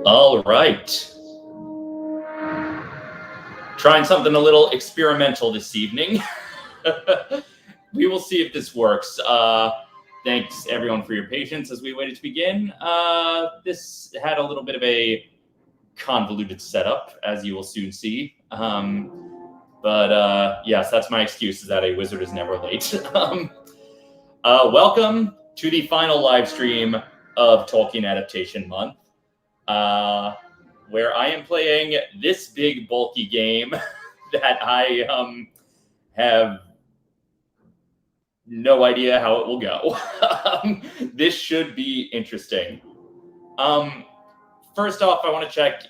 All right. Trying something a little experimental this evening. We will see if this works. Thanks, everyone, for your patience as we waited to begin. This had a little bit of a convoluted setup, as you will soon see. But yes, that's my excuse, is that a wizard is never late. Welcome to the final live stream of Tolkien Adaptation Month, where I am playing this big, bulky game that I have no idea how it will go. This should be interesting. First off, I want to check,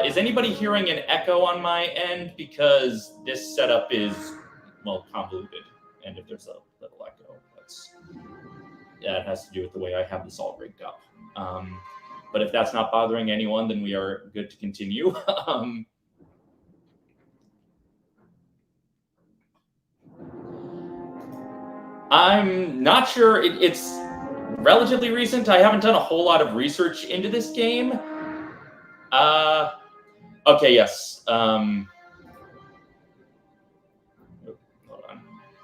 is anybody hearing an echo on my end? Because this setup is, well, convoluted. And if there's a little echo, that has to do with the way I have this all rigged up. But if that's not bothering anyone, then we are good to continue. I'm not sure. It's relatively recent. I haven't done a whole lot of research into this game. Okay, yes. Hold on.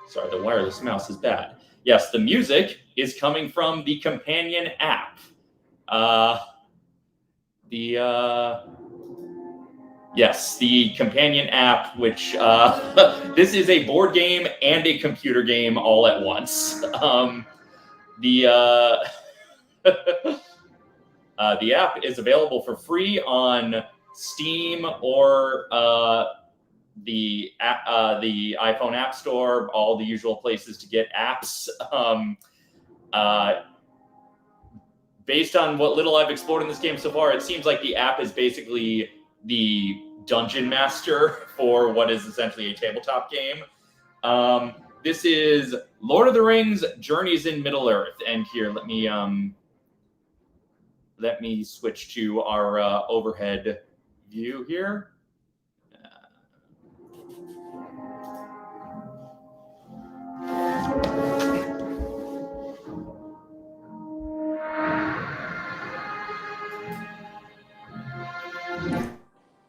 Sorry, the wireless mouse is bad. Yes, the music is coming from the companion app. Yes, the companion app, which this is a board game and a computer game all at once. The app is available for free on Steam or the iPhone App Store, all the usual places to get apps. Based on what little I've explored in this game so far, it seems like the app is basically the dungeon master for what is essentially a tabletop game. This is Lord of the Rings: Journeys in Middle-earth, and here let me switch to our overhead view here.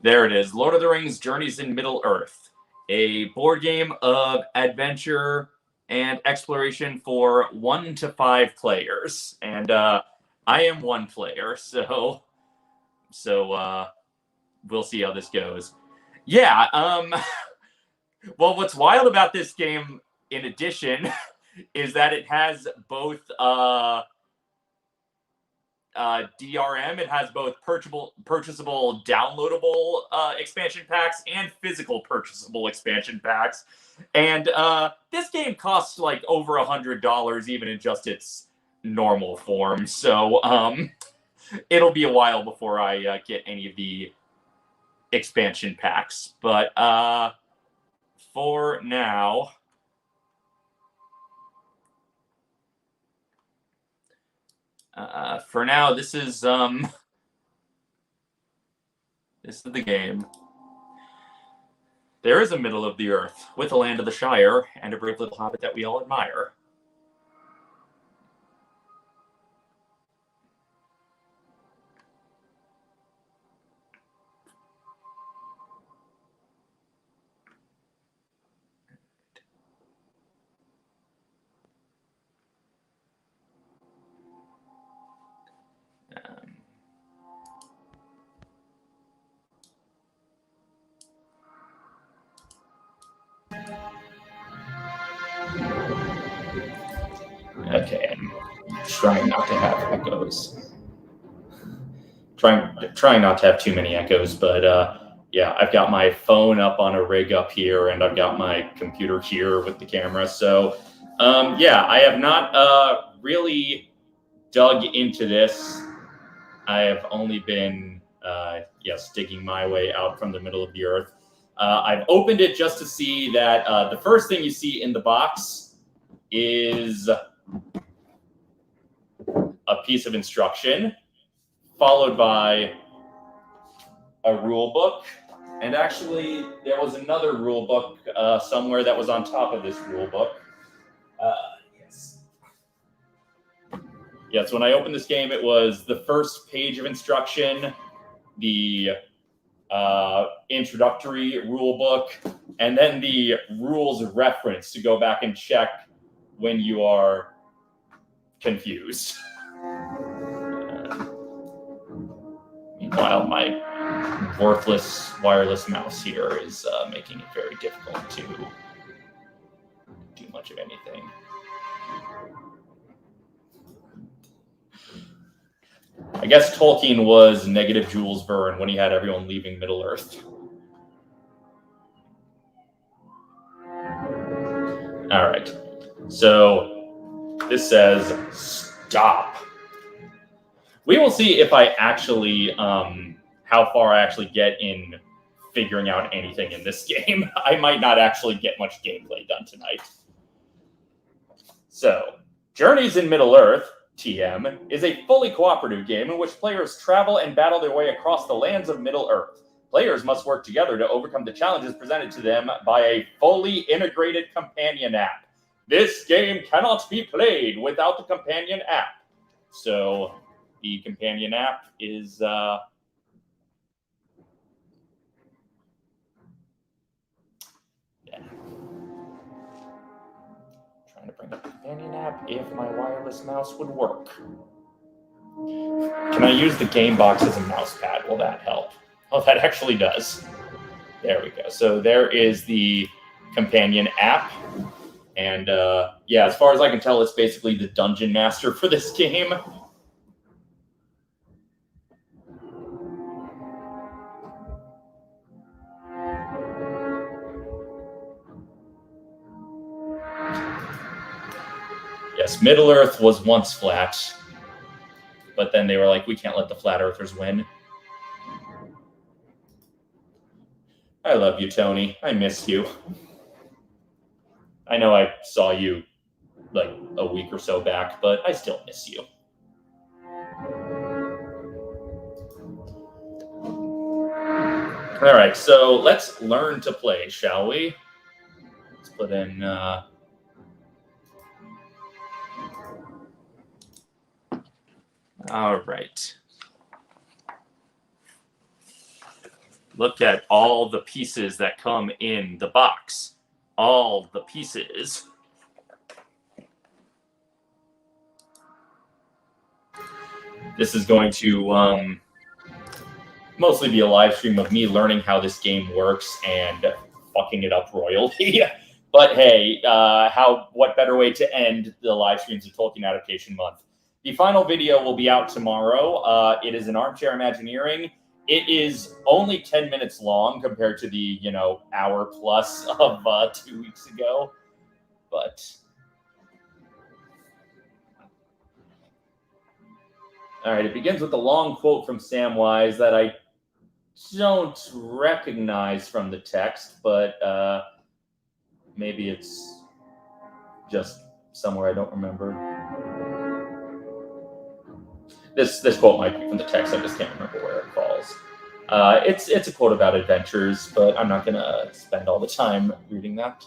There it is, Lord of the Rings: Journeys in Middle-earth, a board game of adventure and exploration for 1 to 5 players. And I am 1 player, so we'll see how this goes. Yeah, well, what's wild about this game, in addition, is that it has both DRM. It has both purchasable, downloadable expansion packs and physical purchasable expansion packs. And this game costs like over $100, even in just its normal form. So it'll be a while before I get any of the expansion packs. But for now, this is the game. There is a middle of the earth, with a land of the Shire, and a brave little hobbit that we all admire. Okay, I'm trying not to have echoes. Trying not to have too many echoes, but yeah, I've got my phone up on a rig up here, and I've got my computer here with the camera. So yeah, I have not really dug into this. I have only been, yes, digging my way out from the middle of the earth. I've opened it just to see that the first thing you see in the box is a piece of instruction, followed by a rule book. And actually, there was another rule book somewhere that was on top of this rule book. Yes. Yes, when I opened this game, it was the first page of instruction, the introductory rule book, and then the rules reference to go back and check when you are confused. Meanwhile, my worthless wireless mouse here is making it very difficult to do much of anything. I guess Tolkien was negative Jules Verne when he had everyone leaving Middle-earth. All right. So this says stop. We will see if I actually, how far I actually get in figuring out anything in this game. I might not actually get much gameplay done tonight. So, Journeys in Middle-earth, TM, is a fully cooperative game in which players travel and battle their way across the lands of Middle-earth. Players must work together to overcome the challenges presented to them by a fully integrated companion app. This game cannot be played without the companion app. So, the companion app is trying to bring up the companion app if my wireless mouse would work. Can I use the game box as a mouse pad? Will that help? Oh, that actually does. There we go. So there is the companion app. And yeah, as far as I can tell, it's basically the dungeon master for this game. Yes, Middle-earth was once flat, but then they were like, we can't let the flat earthers win. I love you, Tony. I missed you. I know I saw you like a week or so back, but I still miss you. All right, so let's learn to play, shall we? Let's put in... All right. Look at all the pieces that come in the box. All the pieces. This is going to mostly be a live stream of me learning how this game works and fucking it up royally. But hey, what better way to end the live streams of Tolkien Adaptation Month? The final video will be out tomorrow. It is an Armchair Imagineering. It is only 10 minutes long compared to the, hour plus of 2 weeks ago. But all right, it begins with a long quote from Samwise that I don't recognize from the text, but maybe it's just somewhere I don't remember. This quote might be from the text. I just can't remember where it falls. It's a quote about adventures, but I'm not going to spend all the time reading that.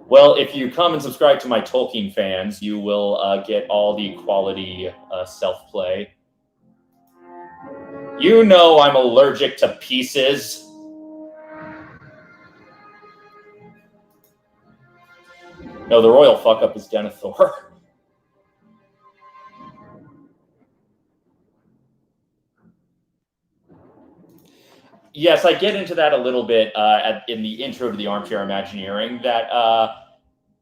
Well, if you come and subscribe to my Tolkien fans, you will get all the quality self-play. You know I'm allergic to pieces. No, the royal fuck-up is Denethor. Yes, I get into that a little bit in the intro to the Armchair Imagineering, that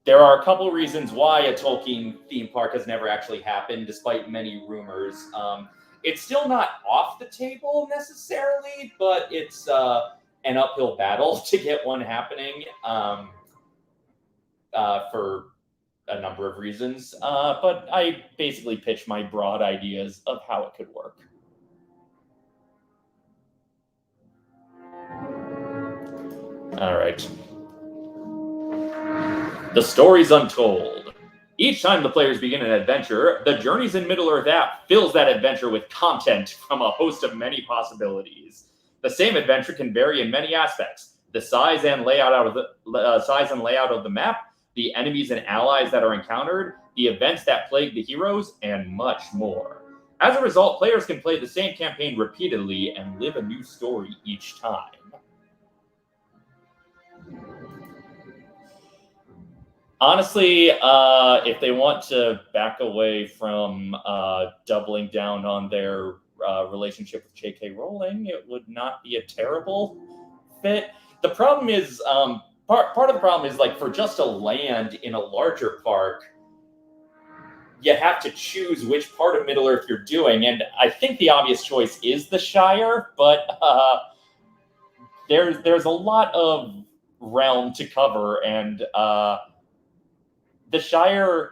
there are a couple reasons why a Tolkien theme park has never actually happened, despite many rumors. It's still not off the table necessarily, but it's an uphill battle to get one happening. For a number of reasons, but I basically pitched my broad ideas of how it could work. All right. The story's untold. Each time the players begin an adventure, the Journeys in Middle-earth app fills that adventure with content from a host of many possibilities. The same adventure can vary in many aspects. the size and layout of the map, the enemies and allies that are encountered, the events that plague the heroes, and much more. As a result, players can play the same campaign repeatedly and live a new story each time. Honestly, if they want to back away from doubling down on their relationship with J.K. Rowling, it would not be a terrible fit. The problem is, part of the problem is, like, for just a land in a larger park, you have to choose which part of Middle-earth you're doing, and I think the obvious choice is the Shire, but there's a lot of realm to cover, and the Shire,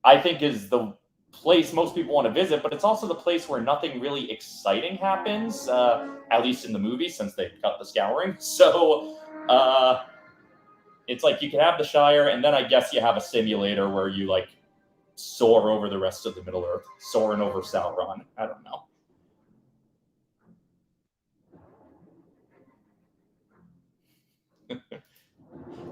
I think, is the place most people want to visit, but it's also the place where nothing really exciting happens, at least in the movie, since they cut the Scouring. So it's like you can have the Shire, and then I guess you have a simulator where you, like, soar over the rest of the Middle-earth, soaring over Sauron. I don't know.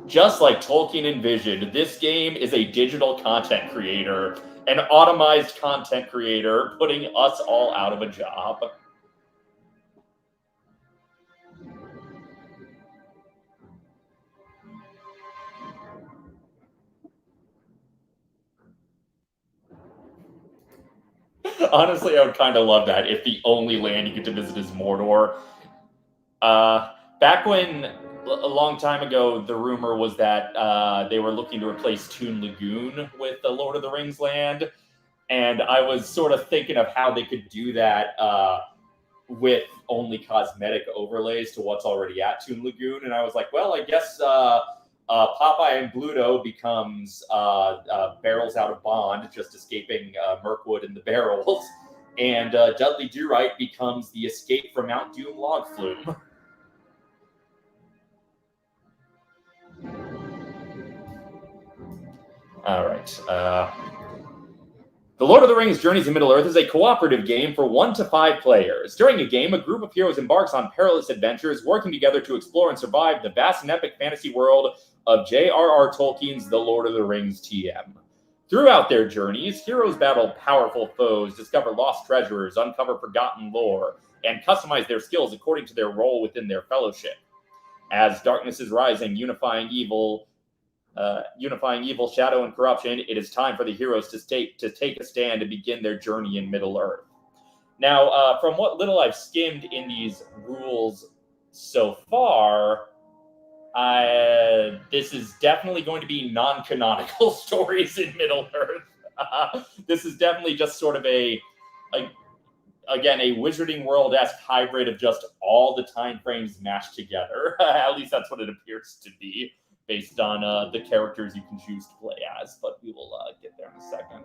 Just like Tolkien envisioned, this game is a digital content creator, an automized content creator, putting us all out of a job. Honestly, I would kind of love that if the only land you get to visit is Mordor. Back when, a long time ago, the rumor was that they were looking to replace Toon Lagoon with the Lord of the Rings land, and I was sort of thinking of how they could do that with only cosmetic overlays to what's already at Toon Lagoon, and I was like, well, I guess Popeye and Bluto becomes barrels out of Bond, just escaping Mirkwood in the barrels, and Dudley Do-Right becomes the escape from Mount Doom log flume. All right. The Lord of the Rings Journeys in Middle-earth is a cooperative game for 1 to 5 players. During a game, a group of heroes embarks on perilous adventures, working together to explore and survive the vast and epic fantasy world of J.R.R. Tolkien's The Lord of the Rings TM. Throughout their journeys, heroes battle powerful foes, discover lost treasures, uncover forgotten lore, and customize their skills according to their role within their fellowship. As darkness is rising, unifying evil, shadow, and corruption, it is time for the heroes to take a stand and begin their journey in Middle-earth. Now, from what little I've skimmed in these rules so far, this is definitely going to be non-canonical stories in Middle-earth. This is definitely just sort of again, a Wizarding World-esque hybrid of just all the time frames mashed together. At least that's what it appears to be, based on the characters you can choose to play as, but we will get there in a second.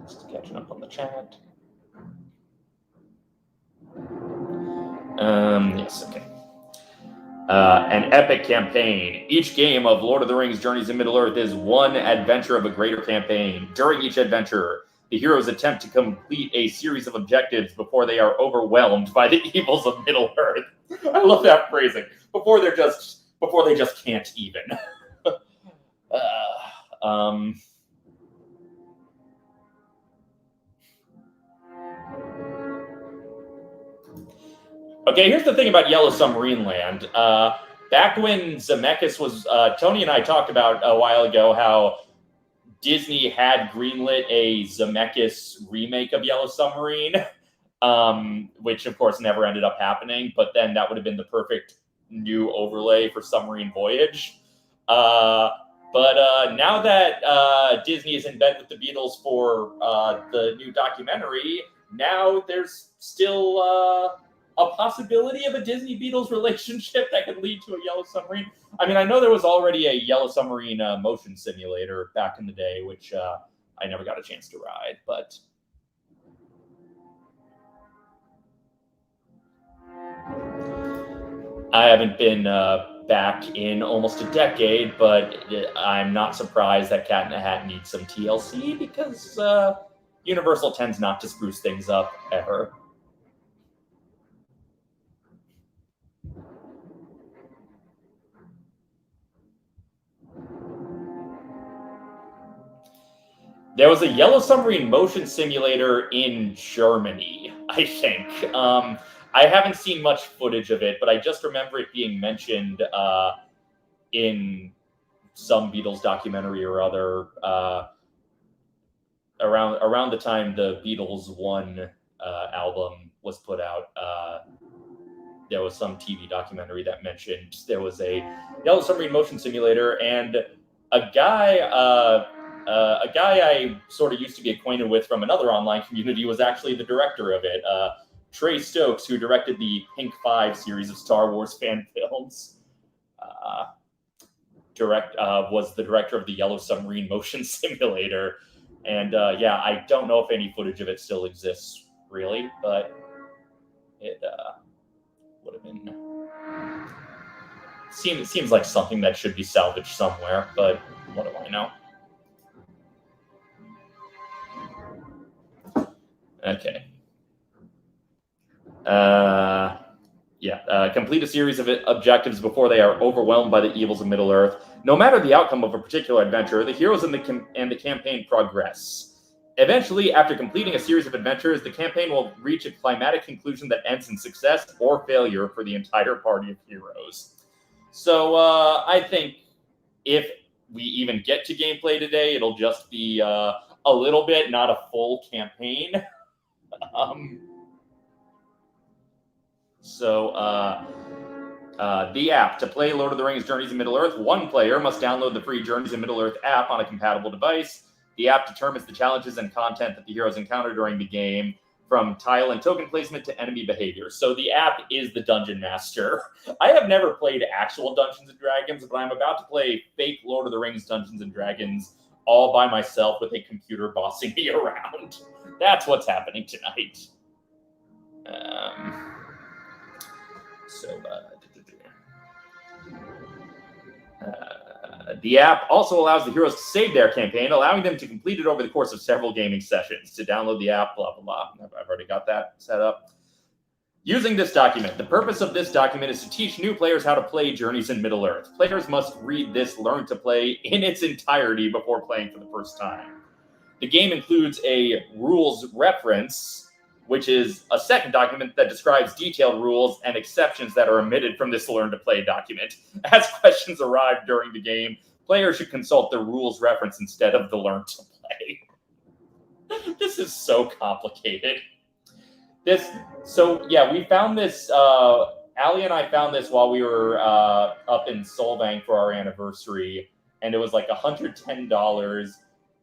Just catching up on the chat. Yes, okay. An epic campaign. Each game of Lord of the Rings Journeys in Middle-earth is one adventure of a greater campaign. During each adventure, the heroes attempt to complete a series of objectives before they are overwhelmed by the evils of Middle-earth. I love that phrasing. Before they just can't even. Okay, here's the thing about Yellow Submarine Land. Back when Zemeckis was, Tony and I talked about a while ago how Disney had greenlit a Zemeckis remake of Yellow Submarine, which of course never ended up happening, but then that would have been the perfect new overlay for Submarine Voyage. But now that Disney is in bed with the Beatles for the new documentary, now there's still a possibility of a Disney Beatles relationship that could lead to a Yellow Submarine. I mean, I know there was already a Yellow Submarine motion simulator back in the day, which I never got a chance to ride, but I haven't been back in almost a decade, but I'm not surprised that Cat in the Hat needs some TLC because Universal tends not to spruce things up ever. There was a Yellow Submarine motion simulator in Germany, I think. I haven't seen much footage of it, but I just remember it being mentioned in some Beatles documentary or other around the time the Beatles One album was put out. There was some TV documentary that mentioned there was a Yellow Submarine motion simulator, and a guy I sort of used to be acquainted with from another online community was actually the director of it. Trey Stokes, who directed the Pink 5 series of Star Wars fan films, was the director of the Yellow Submarine motion simulator. And yeah, I don't know if any footage of it still exists, really, but it would have been... Seems like something that should be salvaged somewhere, but what do I know? Okay. Complete a series of objectives before they are overwhelmed by the evils of Middle-earth. No matter the outcome of a particular adventure, the heroes and the campaign progress. Eventually, after completing a series of adventures, the campaign will reach a climatic conclusion that ends in success or failure for the entire party of heroes. So I think if we even get to gameplay today, it'll just be a little bit, not a full campaign. The app. To play Lord of the Rings Journeys in Middle-earth, one player must download the free Journeys in Middle-earth app on a compatible device. The app determines the challenges and content that the heroes encounter during the game, from tile and token placement to enemy behavior. So the app is the Dungeon Master. I have never played actual Dungeons & Dragons, but I'm about to play fake Lord of the Rings Dungeons & Dragons all by myself with a computer bossing me around. That's what's happening tonight. The app also allows the heroes to save their campaign, allowing them to complete it over the course of several gaming sessions. To download the app, blah, blah, blah. I've already got that set up. Using this document. The purpose of this document is to teach new players how to play Journeys in Middle-earth. Players must read this Learn to Play in its entirety before playing for the first time. The game includes a rules reference, which is a second document that describes detailed rules and exceptions that are omitted from this Learn to Play document. As questions arrive during the game, players should consult the rules reference instead of the Learn to Play. This is so complicated. We found this, Allie and I found this while we were up in Solvang for our anniversary, and it was like $110.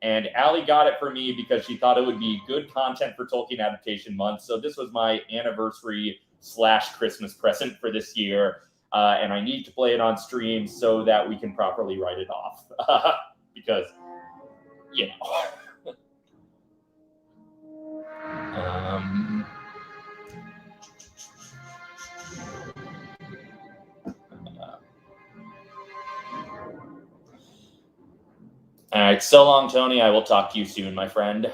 And Allie got it for me because she thought it would be good content for Tolkien Adaptation Month. So this was my anniversary/Christmas present for this year. And I need to play it on stream so that we can properly write it off. Because, you know. All right, so long, Tony. I will talk to you soon, my friend.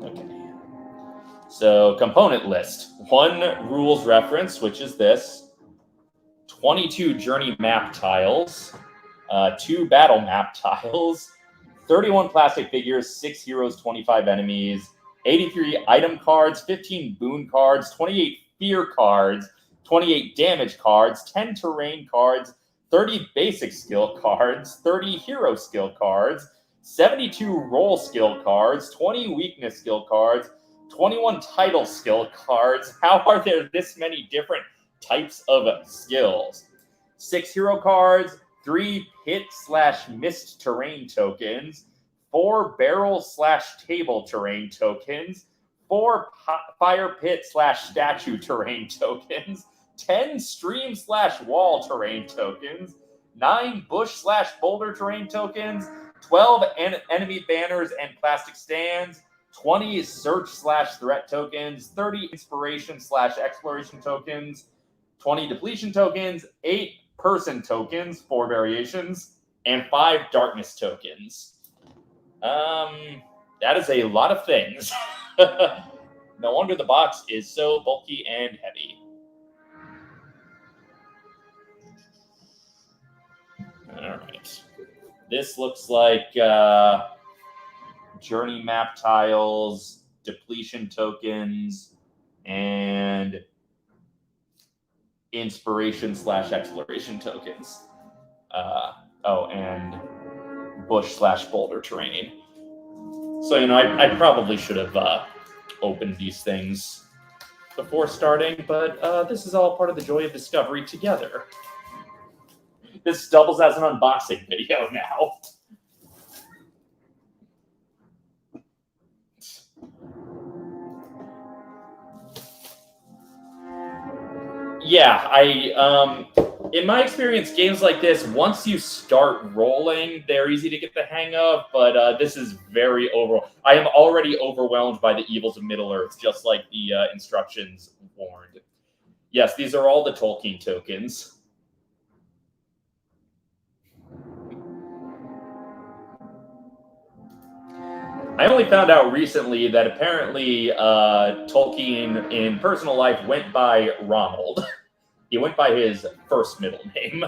Okay. So, component list. 1 rules reference, which is this. 22 journey map tiles. 2 battle map tiles. 31 plastic figures, 6 heroes, 25 enemies. 83 item cards, 15 boon cards, 28 fear cards, 28 damage cards, 10 terrain cards, 30 basic skill cards, 30 hero skill cards, 72 role skill cards, 20 weakness skill cards, 21 title skill cards. How are there this many different types of skills? 6 hero cards, 3 pit/mist terrain tokens, 4 barrel/table terrain tokens, 4 fire pit/statue terrain tokens, 10 stream/wall terrain tokens, 9 bush/boulder terrain tokens, 12 enemy banners and plastic stands, 20 search/threat tokens, 30 inspiration/exploration tokens, 20 depletion tokens, 8 person tokens, 4 variations, and 5 darkness tokens. That is a lot of things. No wonder the box is so bulky and heavy. All right. This looks like journey map tiles, depletion tokens, and inspiration/exploration tokens. And bush/boulder terrain. So, I probably should have opened these things before starting, but this is all part of the joy of discovery together. This doubles as an unboxing video now. Yeah, in my experience, games like this, once you start rolling, they're easy to get the hang of, but this is very I am already overwhelmed by the evils of Middle-earth, just like the instructions warned. Yes, these are all the Tolkien tokens. I only found out recently that apparently Tolkien in personal life went by Ronald. He went by his first middle name.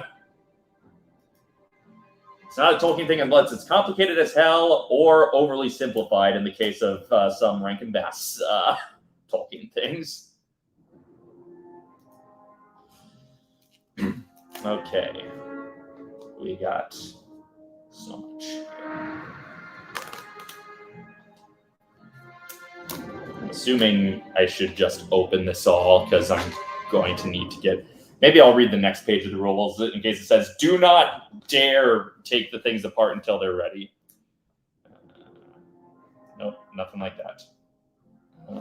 It's not a Tolkien thing unless it's complicated as hell or overly simplified in the case of some Rankin Bass Tolkien things. Okay. We got so much here. I'm assuming I should just open this all because I'm going to need to get... Maybe I'll read the next page of the rules in case it says, do not dare take the things apart until they're ready. Nope, nothing like that. I'm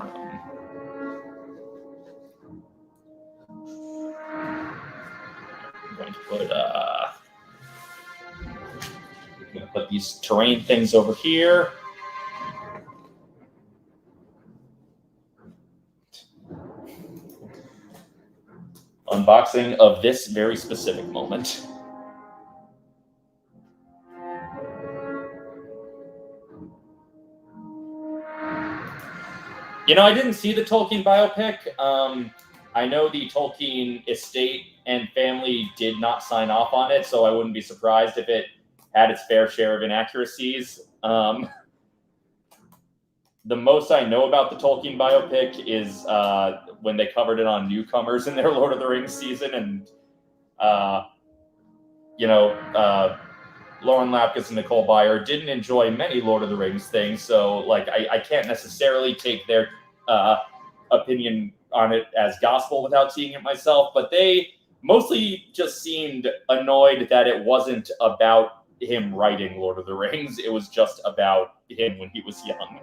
going to put these terrain things over here. Unboxing of this very specific moment. I didn't see the Tolkien biopic. I know the Tolkien estate and family did not sign off on it, so I wouldn't be surprised if it had its fair share of inaccuracies. The most I know about the Tolkien biopic is when they covered it on newcomers in their Lord of the Rings season, and Lauren Lapkus and Nicole Byer didn't enjoy many Lord of the Rings things, so I can't necessarily take their opinion on it as gospel without seeing it myself, but they mostly just seemed annoyed that it wasn't about him writing Lord of the Rings. It was just about him when he was young.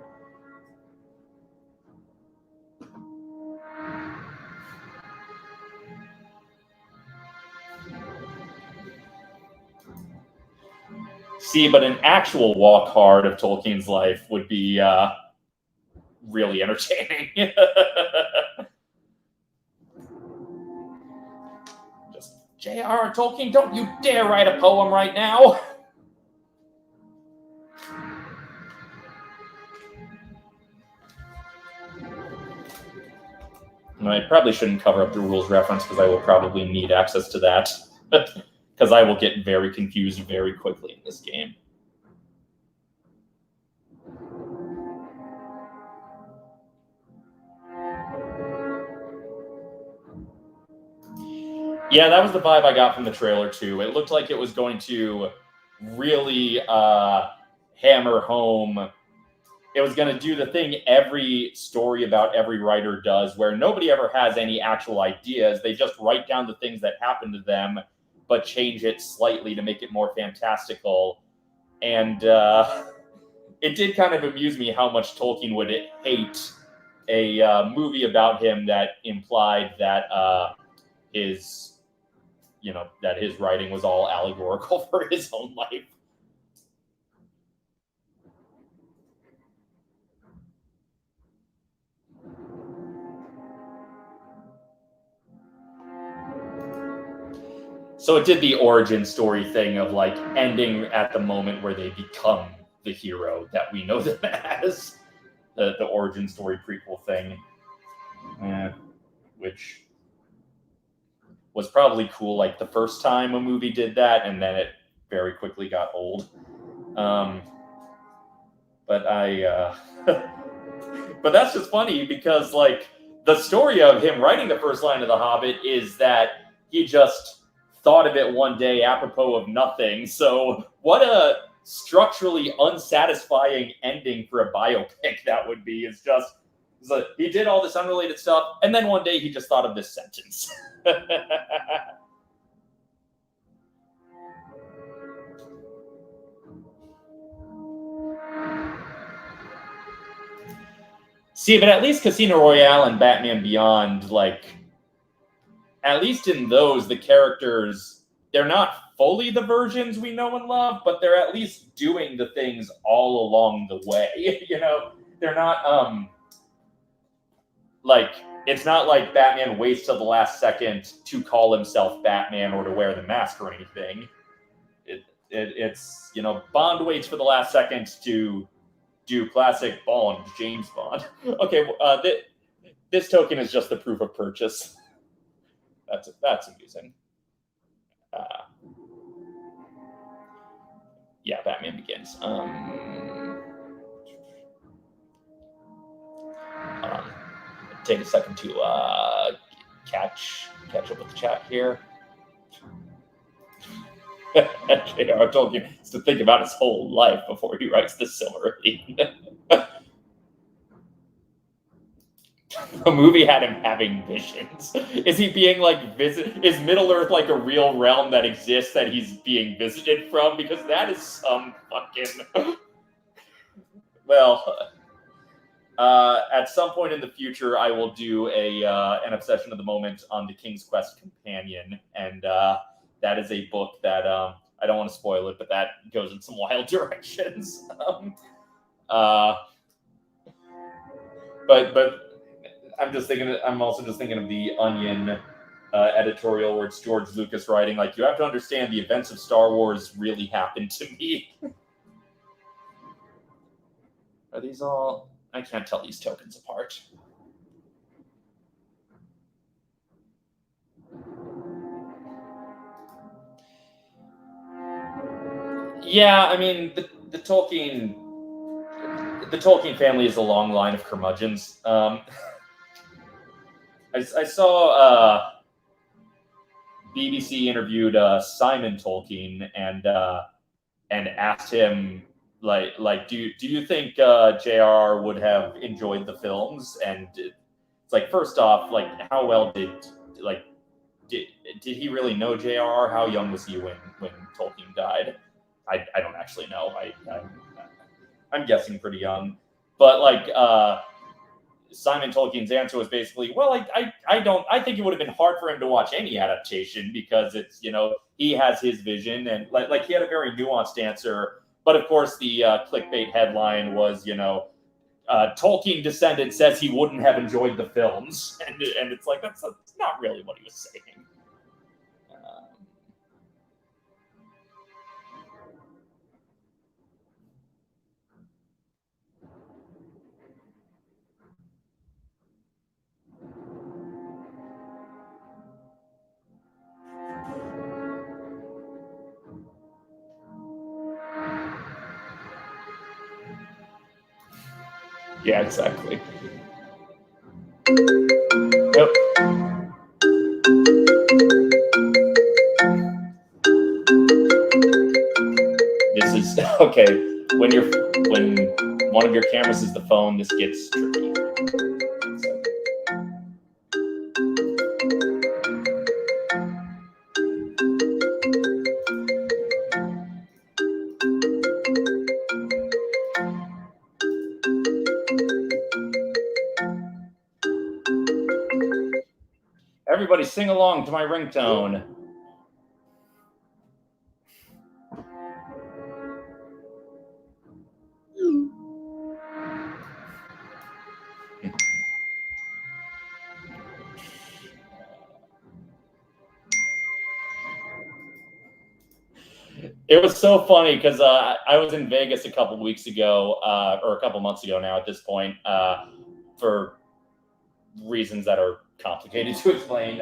See, but an actual walk hard of Tolkien's life would be really entertaining. Just, J.R.R. Tolkien, don't you dare write a poem right now! I probably shouldn't cover up the rules reference because I will probably need access to that. Because I will get very confused very quickly in this game. Yeah, that was the vibe I got from the trailer, too. It looked like it was going to really hammer home. It was going to do the thing every story about every writer does, where nobody ever has any actual ideas. They just write down the things that happen to them, but change it slightly to make it more fantastical. And it did kind of amuse me how much Tolkien would hate a movie about him that implied that his writing was all allegorical for his own life. So it did the origin story thing of like ending at the moment where they become the hero that we know them as. The origin story prequel thing, which was probably cool like the first time a movie did that, and then it very quickly got old. But but that's just funny because like the story of him writing the first line of The Hobbit is that he just thought of it one day apropos of nothing. So what a structurally unsatisfying ending for a biopic that would be. Is just he did all this unrelated stuff, and then one day he just thought of this sentence. See, but at least Casino Royale and Batman Beyond, like, at least in those, the characters, they're not fully the versions we know and love, but they're at least doing the things all along the way. You know, they're not, like, it's not like Batman waits till the last second to call himself Batman or to wear the mask or anything. It's, you know, Bond waits for the last second to do classic Bond, James Bond. Okay, this token is just the proof of purchase. That's amusing. Yeah, Batman Begins. Take a second to catch up with the chat here. J.R. Tolkien has to think about his whole life before he writes the Silmarillion. The movie had him having visions. Is he being like is Middle Earth like a real realm that exists that he's being visited from? Because that is some fucking well. At some point in the future, I will do an obsession of the moment on the King's Quest Companion, and that is a book that I don't want to spoil it, but that goes in some wild directions. But I'm just thinking. I'm also just thinking of the Onion editorial where it's George Lucas writing, like, you have to understand the events of Star Wars really happened to me. Are these all? I can't tell these tokens apart. Yeah, I mean the Tolkien family is a long line of curmudgeons. I saw BBC interviewed Simon Tolkien and asked him like do you think JRR would have enjoyed the films? And it's like, first off, like, how well did he really know JRR? How young was he when Tolkien died? I don't actually know. I'm guessing pretty young, but like Simon Tolkien's answer was basically, well, I think it would have been hard for him to watch any adaptation because it's, you know, he has his vision, and like he had a very nuanced answer. But of course, the clickbait headline was, you know, Tolkien descendant says he wouldn't have enjoyed the films, and it's like that's not really what he was saying. Yeah, exactly. Yep. This is okay. When one of your cameras is the phone, this gets tricky. Everybody sing along to my ringtone. It was so funny because I was in Vegas a couple weeks ago, or a couple months ago now at this point, for reasons that are complicated to explain.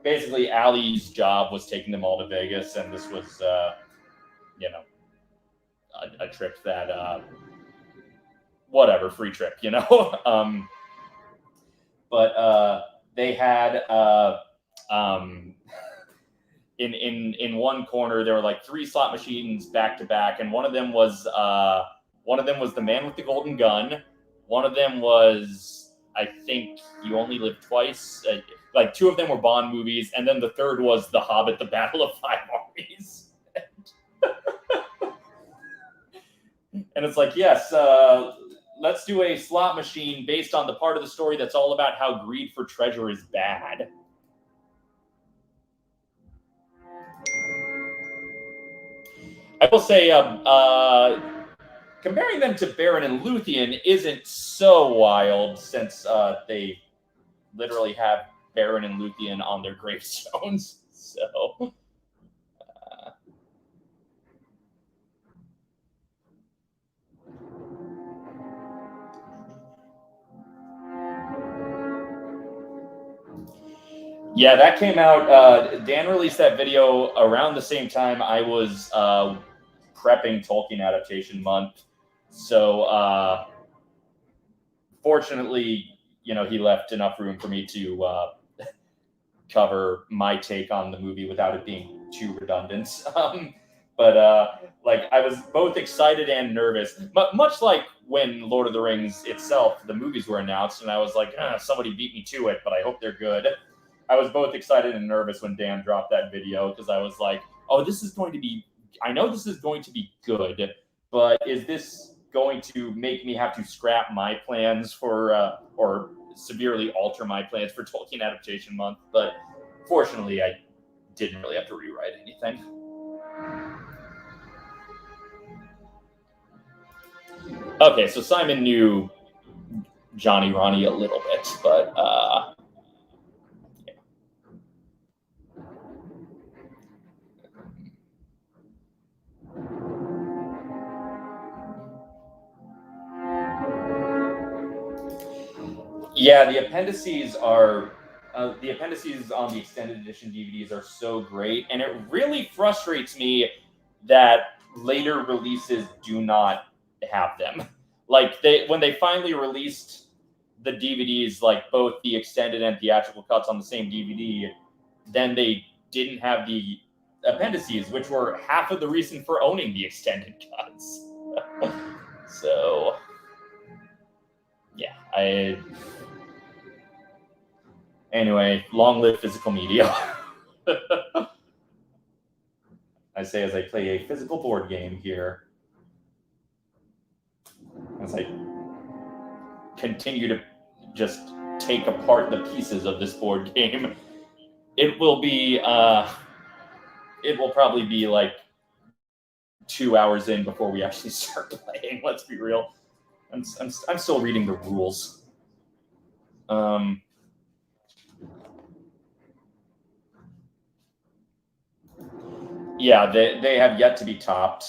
Basically, Allie's job was taking them all to Vegas, and this was, you know, a trip that, whatever, free trip, you know? But they had, in one corner, there were like 3 slot machines back to back, and one of them was the Man with the Golden Gun. One of them was, I think, You Only Live Twice. Like 2 of them were Bond movies, and then the third was The Hobbit: The Battle of Five Armies. And it's like, yes, let's do a slot machine based on the part of the story that's all about how greed for treasure is bad. I will say, comparing them to Baron and Luthien isn't so wild, since they literally have Baron and Luthien on their gravestones. So, yeah, that came out. Dan released that video around the same time I was prepping Tolkien Adaptation Month. So, fortunately, you know, he left enough room for me to cover my take on the movie without it being too redundant. But like, I was both excited and nervous, but much like when Lord of the Rings itself, the movies were announced, and I was like, somebody beat me to it, but I hope they're good. I was both excited and nervous when Dan dropped that video, because I was like, oh, this is going to be, I know this is going to be good, but is this going to make me have to scrap my plans for, or severely alter my plans for Tolkien Adaptation Month? But fortunately, I didn't really have to rewrite anything. Okay, so Simon knew Johnny Ronnie a little bit, but yeah, the appendices are the appendices on the extended edition DVDs are so great, and it really frustrates me that later releases do not have them. Like, when they finally released the DVDs, like both the extended and theatrical cuts on the same DVD, then they didn't have the appendices, which were half of the reason for owning the extended cuts. So, yeah, anyway, long live physical media. I say as I play a physical board game here, as I continue to just take apart the pieces of this board game. It will probably be like 2 hours in before we actually start playing. Let's be real. I'm still reading the rules. Yeah, they have yet to be topped.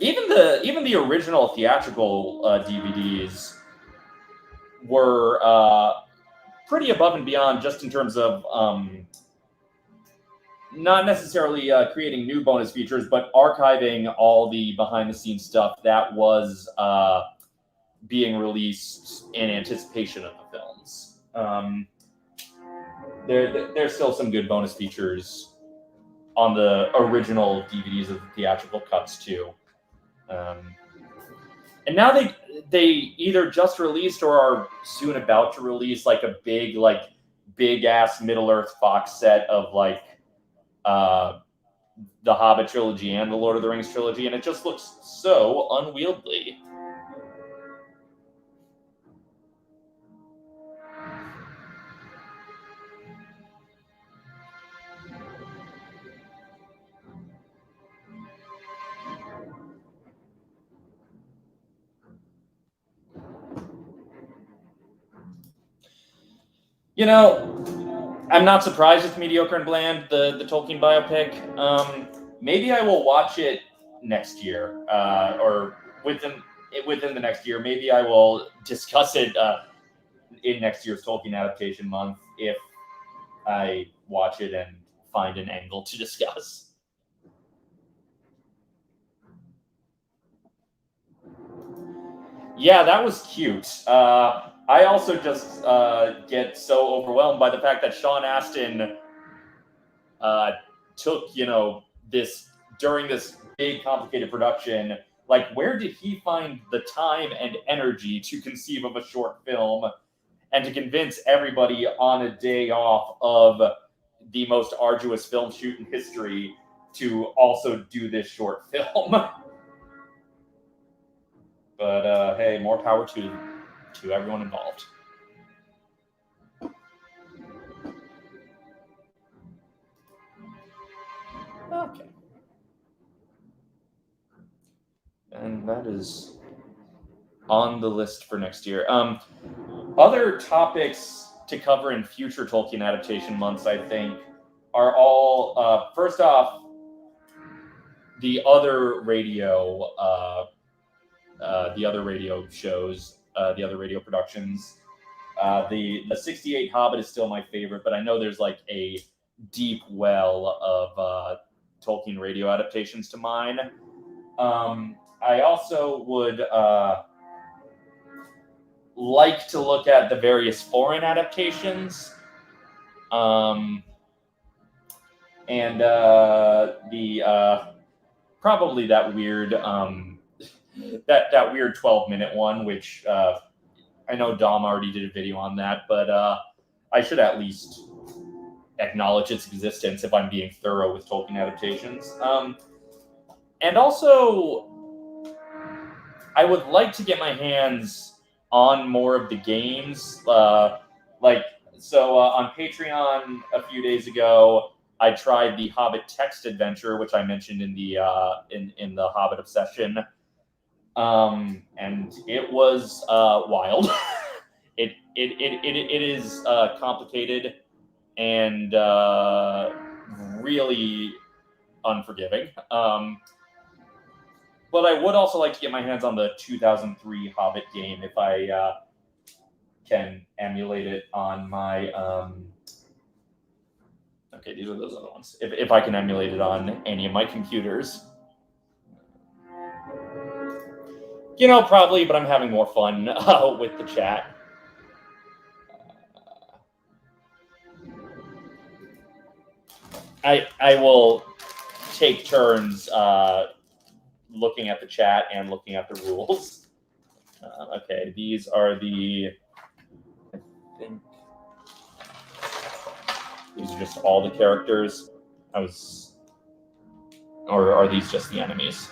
Even the original theatrical DVDs were pretty above and beyond, just in terms of not necessarily creating new bonus features, but archiving all the behind-the-scenes stuff that was being released in anticipation of the films. There's still some good bonus features on the original DVDs of the theatrical cuts too. And now they either just released or are soon about to release like a big ass Middle Earth box set of like the Hobbit trilogy and the Lord of the Rings trilogy, and it just looks so unwieldy. You know, I'm not surprised it's mediocre and bland, the Tolkien biopic. maybe I will watch it next year, or within the next year. Maybe I will discuss it in next year's Tolkien Adaptation Month if I watch it and find an angle to discuss. Yeah, that was cute. I also just get so overwhelmed by the fact that Sean Astin took, this during this big complicated production. Like, where did he find the time and energy to conceive of a short film and to convince everybody on a day off of the most arduous film shoot in history to also do this short film? But hey, more power to everyone involved. Okay. And that is on the list for next year. Other topics to cover in future Tolkien adaptation months, I think, are all, first off, the other radio shows, the other radio productions. The 68 Hobbit is still my favorite, but I know there's like a deep well of Tolkien radio adaptations to mine. I also would like to look at the various foreign adaptations, and the probably that weird that weird 12-minute one, which I know Dom already did a video on that, but I should at least acknowledge its existence if I'm being thorough with Tolkien adaptations. And also, I would like to get my hands on more of the games. On Patreon a few days ago, I tried the Hobbit text adventure, which I mentioned in the in the Hobbit Obsession, and it was wild. It is complicated and really unforgiving. But I would also like to get my hands on the 2003 Hobbit game if I can emulate it on my. Okay, these are those other ones. If I can emulate it on any of my computers. Probably, but I'm having more fun with the chat. I will take turns looking at the chat and looking at the rules. Okay, these are the. I think these are just all the characters. Or are these just the enemies?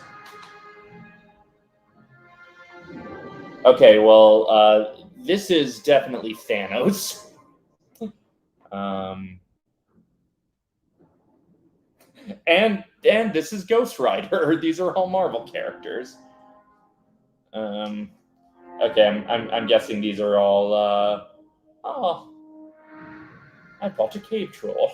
Okay, well, this is definitely Thanos. And this is Ghost Rider. These are all Marvel characters. Okay, I'm guessing these are all. Oh, I bought a cave troll.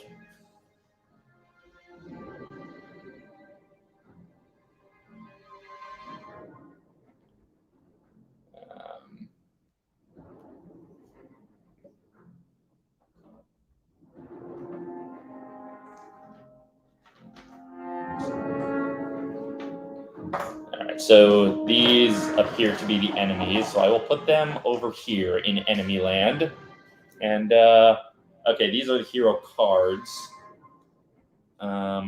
Alright, so these appear to be the enemies, so I will put them over here in enemy land. And, okay, these are the hero cards. Yeah,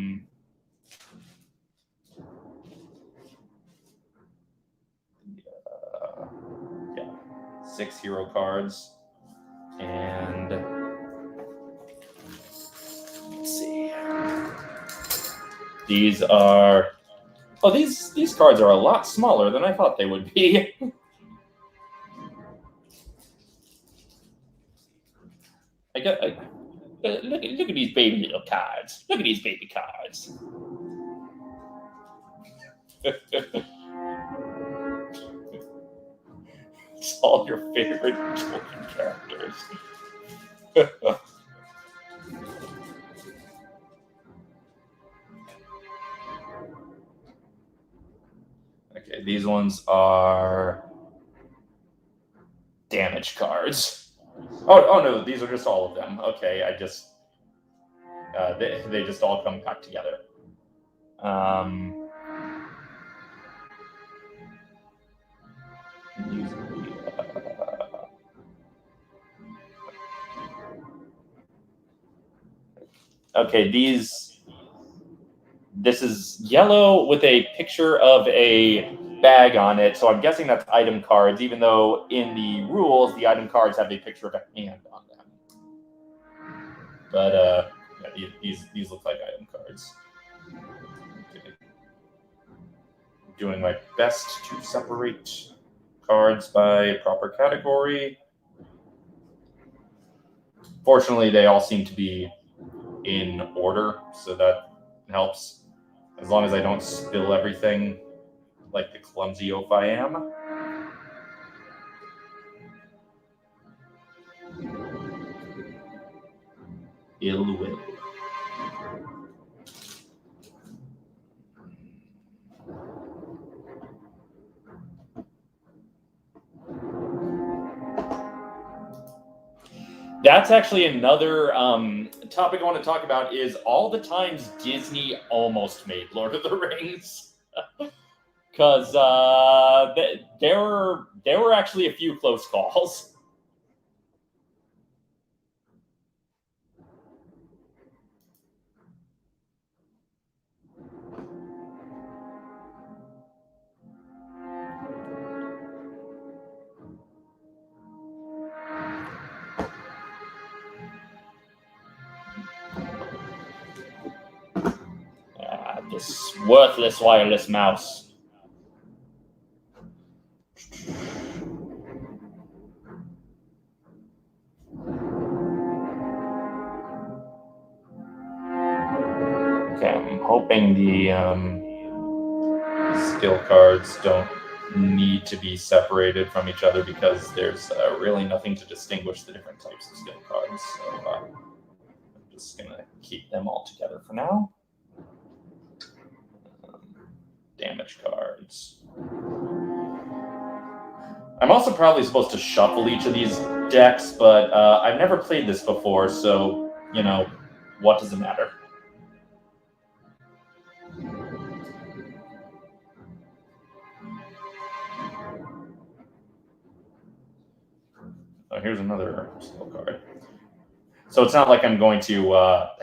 6 hero cards. And let's see. These are. Oh, these cards are a lot smaller than I thought they would be. Look at these baby little cards. Look at these baby cards. It's all your favorite Tolkien characters. Okay, these ones are damage cards. Oh no, these are just all of them. Okay, I just they just all come back together. Okay, this is yellow with a picture of a bag on it, so I'm guessing that's item cards, even though in the rules, the item cards have a picture of a hand on them. But yeah, these look like item cards. Okay. Doing my best to separate cards by proper category. Fortunately, they all seem to be in order, so that helps. As long as I don't spill everything like the clumsy oaf I am. Ill will. That's actually another topic I want to talk about is all the times Disney almost made Lord of the Rings. Because there were actually a few close calls. This worthless wireless mouse. Okay, I'm hoping the skill cards don't need to be separated from each other because there's really nothing to distinguish the different types of skill cards. So I'm just going to keep them all together for now. Damage cards. I'm also probably supposed to shuffle each of these decks, but I've never played this before, so, you know, what does it matter? Oh, here's another skill card. So it's not like I'm going to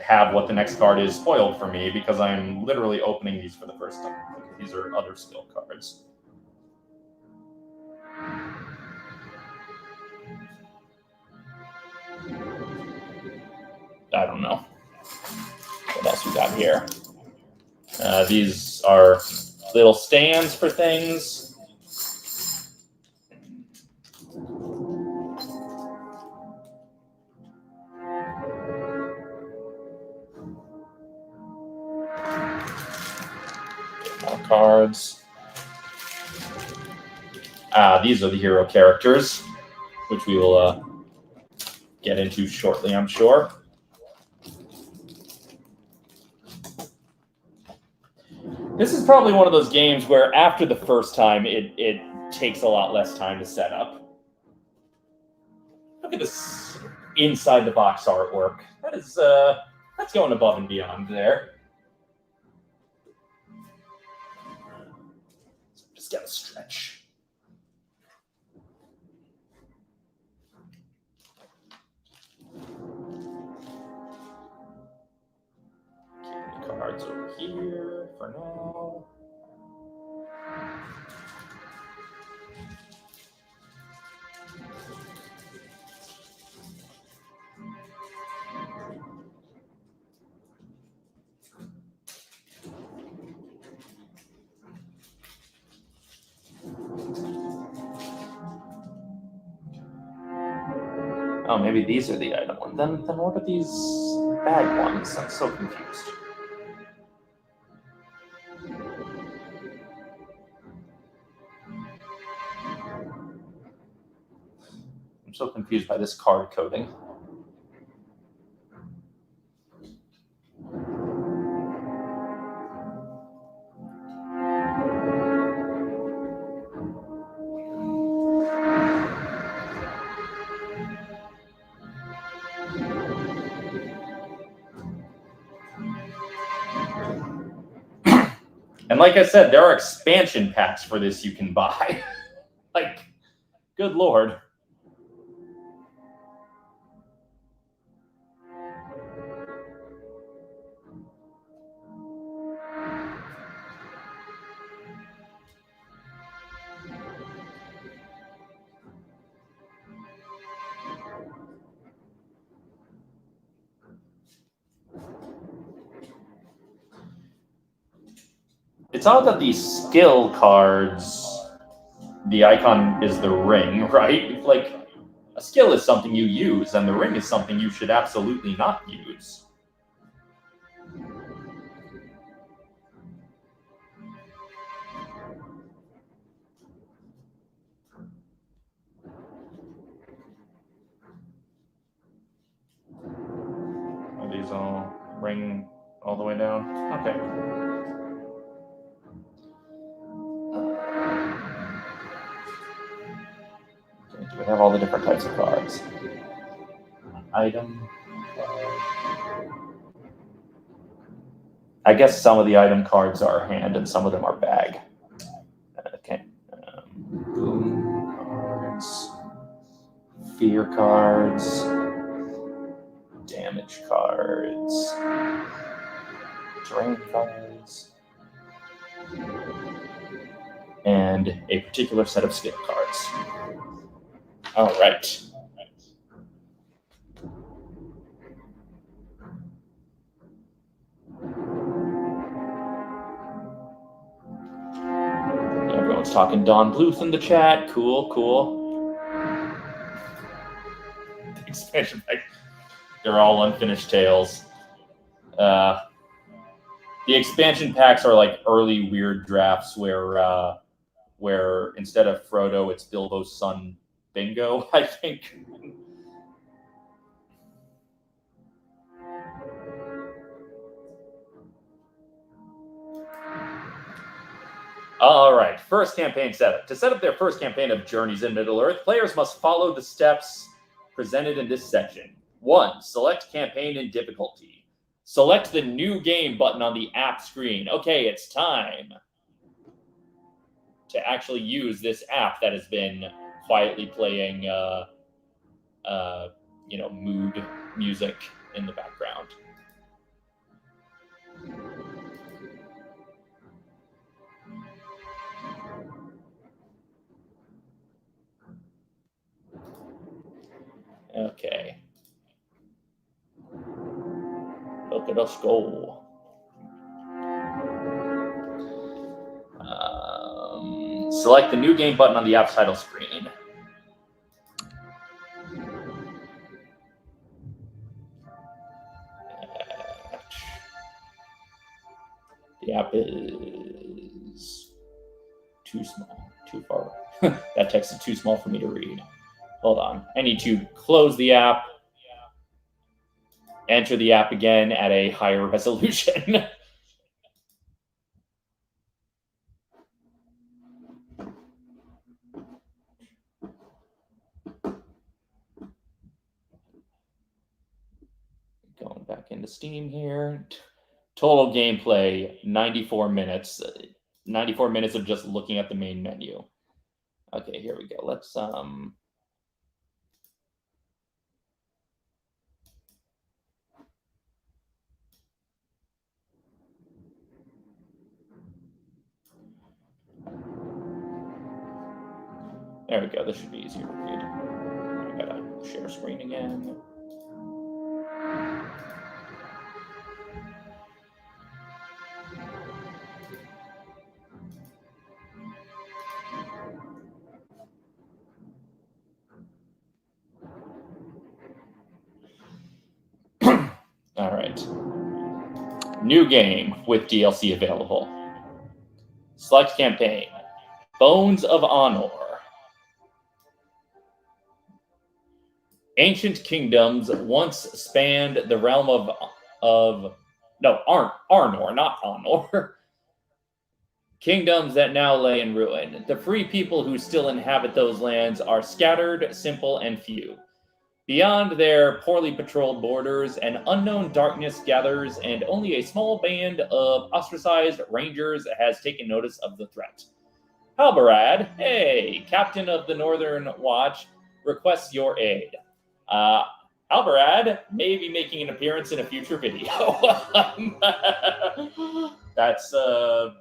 have what the next card is spoiled for me because I'm literally opening these for the first time. These are other skill cards. I don't know. What else we got here? These are little stands for things. More cards. These are the hero characters, which we will get into shortly, I'm sure. This is probably one of those games where after the first time, it takes a lot less time to set up. Look at this inside the box artwork. That is that's going above and beyond there. Just gotta stretch. Keep the cards over here for now. Oh, maybe these are the item ones. Then what are these bag ones? I'm so confused. I'm so confused by this card coding. And like I said, there are expansion packs for this you can buy. Like, good lord. It's odd that these skill cards, the icon is the ring, right? Like, a skill is something you use, and the ring is something you should absolutely not use. Are these all ring all the way down? Okay. Do we have all the different types of cards? Item. I guess some of the item cards are hand and some of them are bag. Okay. Boom cards. Fear cards. Damage cards. Drain cards. And a particular set of skill cards. All right. Everyone's talking Don Bluth in the chat. Cool, cool. Expansion pack. They're all unfinished tales. The expansion packs are like early weird drafts where instead of Frodo, it's Bilbo's son Bingo, I think. All right, first campaign setup. To set up their first campaign of Journeys in Middle-earth, players must follow the steps presented in this section. 1. Select campaign and difficulty. Select the new game button on the app screen. Okay, it's time to actually use this app that has been quietly playing, mood music in the background. Okay. Look at us go. Select the new game button on the app's title screen. The app is too small, too far. That text is too small for me to read. Hold on. I need to close the app, enter the app again at a higher resolution. Going back into Steam here. Total gameplay, 94 minutes. 94 minutes of just looking at the main menu. Okay, here we go. Let's there we go. This should be easier to read. I gotta share screen again. All right. New game with DLC available. Select campaign. Bones of Honor. Ancient kingdoms once spanned the realm of Arnor, not Honor. Kingdoms that now lay in ruin. The free people who still inhabit those lands are scattered, simple, and few. Beyond their poorly patrolled borders, an unknown darkness gathers, and only a small band of ostracized rangers has taken notice of the threat. Halbarad, hey, captain of the Northern Watch, requests your aid. Halbarad may be making an appearance in a future video. That's a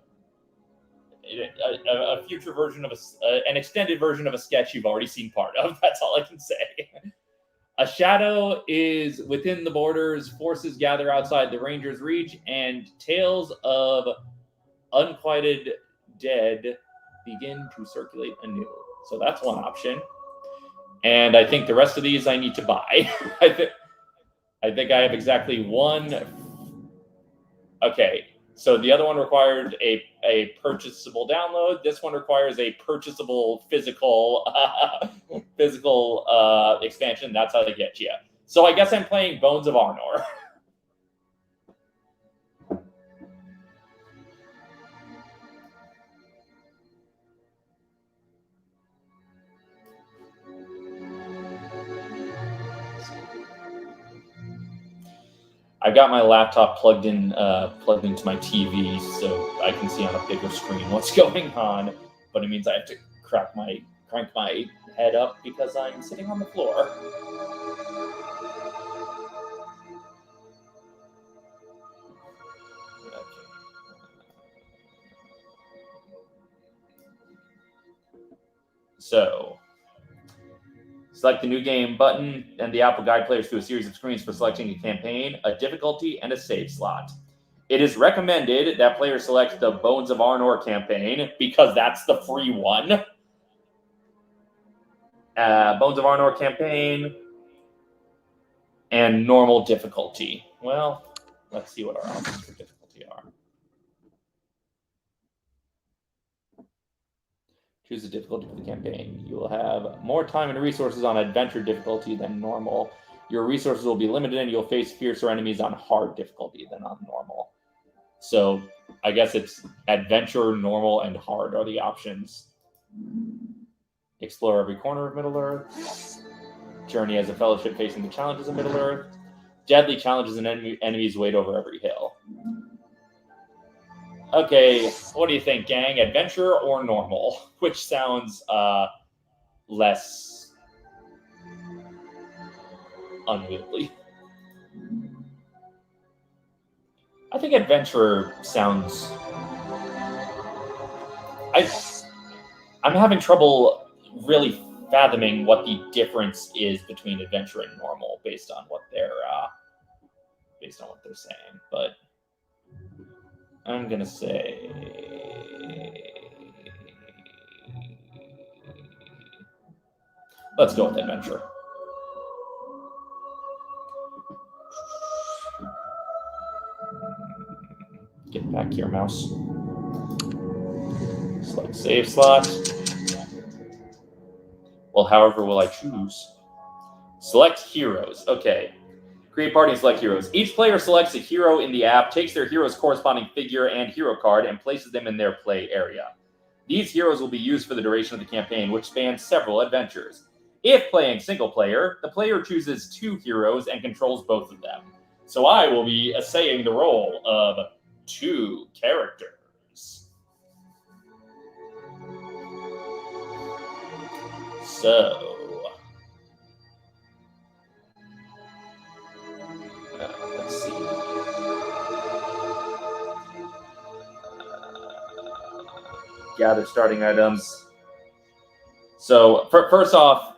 future version of an extended version of a sketch you've already seen part of. That's all I can say. A shadow is within the borders, forces gather outside the Rangers' reach, and tales of unquieted dead begin to circulate anew. So that's one option. And I think the rest of these I need to buy. I think I have exactly one. Okay, so the other one required a purchasable download. This one requires a purchasable physical expansion. That's how they get you. So I guess I'm playing Bones of Arnor. I've got my laptop plugged into my TV, so I can see on a bigger screen what's going on. But it means I have to crank my head up because I'm sitting on the floor. So, select the new game button, and the app will guide players through a series of screens for selecting a campaign, a difficulty, and a save slot. It is recommended that players select the Bones of Arnor campaign because that's the free one. Bones of Arnor campaign and normal difficulty. Well, let's see what our options for difficulty are. Choose the difficulty for the campaign. You will have more time and resources on adventure difficulty than normal. Your resources will be limited, and you'll face fiercer enemies on hard difficulty than on normal. So I guess it's adventure, normal, and hard are the options. Explore every corner of Middle-earth. Journey as a fellowship facing the challenges of Middle-earth. Deadly challenges and enemies wait over every hill. Okay, what do you think, gang? Adventure or normal? Which sounds less unwieldy. I think adventure sounds... I'm having trouble really fathoming what the difference is between adventure and normal based on what they're saying. But I'm gonna say let's go with adventure. Get back here, mouse. Select save slot. Well, however will I choose? Select heroes. Okay. Create party and select heroes. Each player selects a hero in the app, takes their hero's corresponding figure and hero card, and places them in their play area. These heroes will be used for the duration of the campaign, which spans several adventures. If playing single player, the player chooses 2 heroes and controls both of them. So I will be essaying the role of 2 characters. So... let's see. Gather starting items. So first off,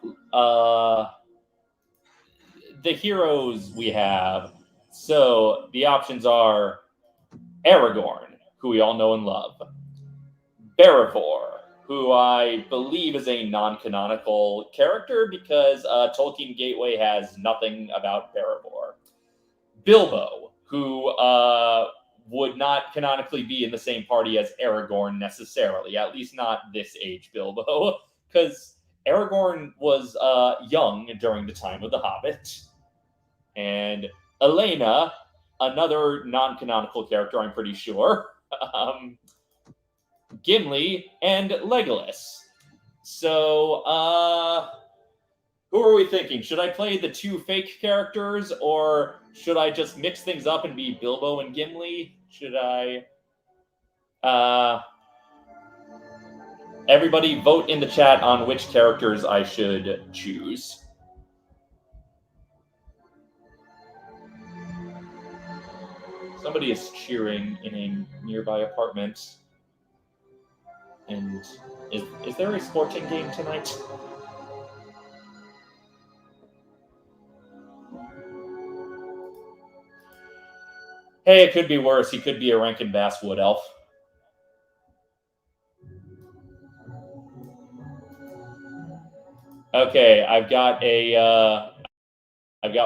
the heroes we have. So the options are Aragorn, who we all know and love. Beravor, who I believe is a non-canonical character because Tolkien Gateway has nothing about Beravor. Bilbo, who would not canonically be in the same party as Aragorn necessarily, at least not this age Bilbo, because Aragorn was young during the time of The Hobbit. And Elena, another non-canonical character, I'm pretty sure. Gimli, and Legolas. So, Who are we thinking? Should I play the 2 fake characters, or should I just mix things up and be Bilbo and Gimli? Should I... everybody vote in the chat on which characters I should choose. Somebody is cheering in a nearby apartment. And is there a sporting game tonight? Hey, it could be worse. He could be a Rankin Bass Wood Elf. Okay, I've got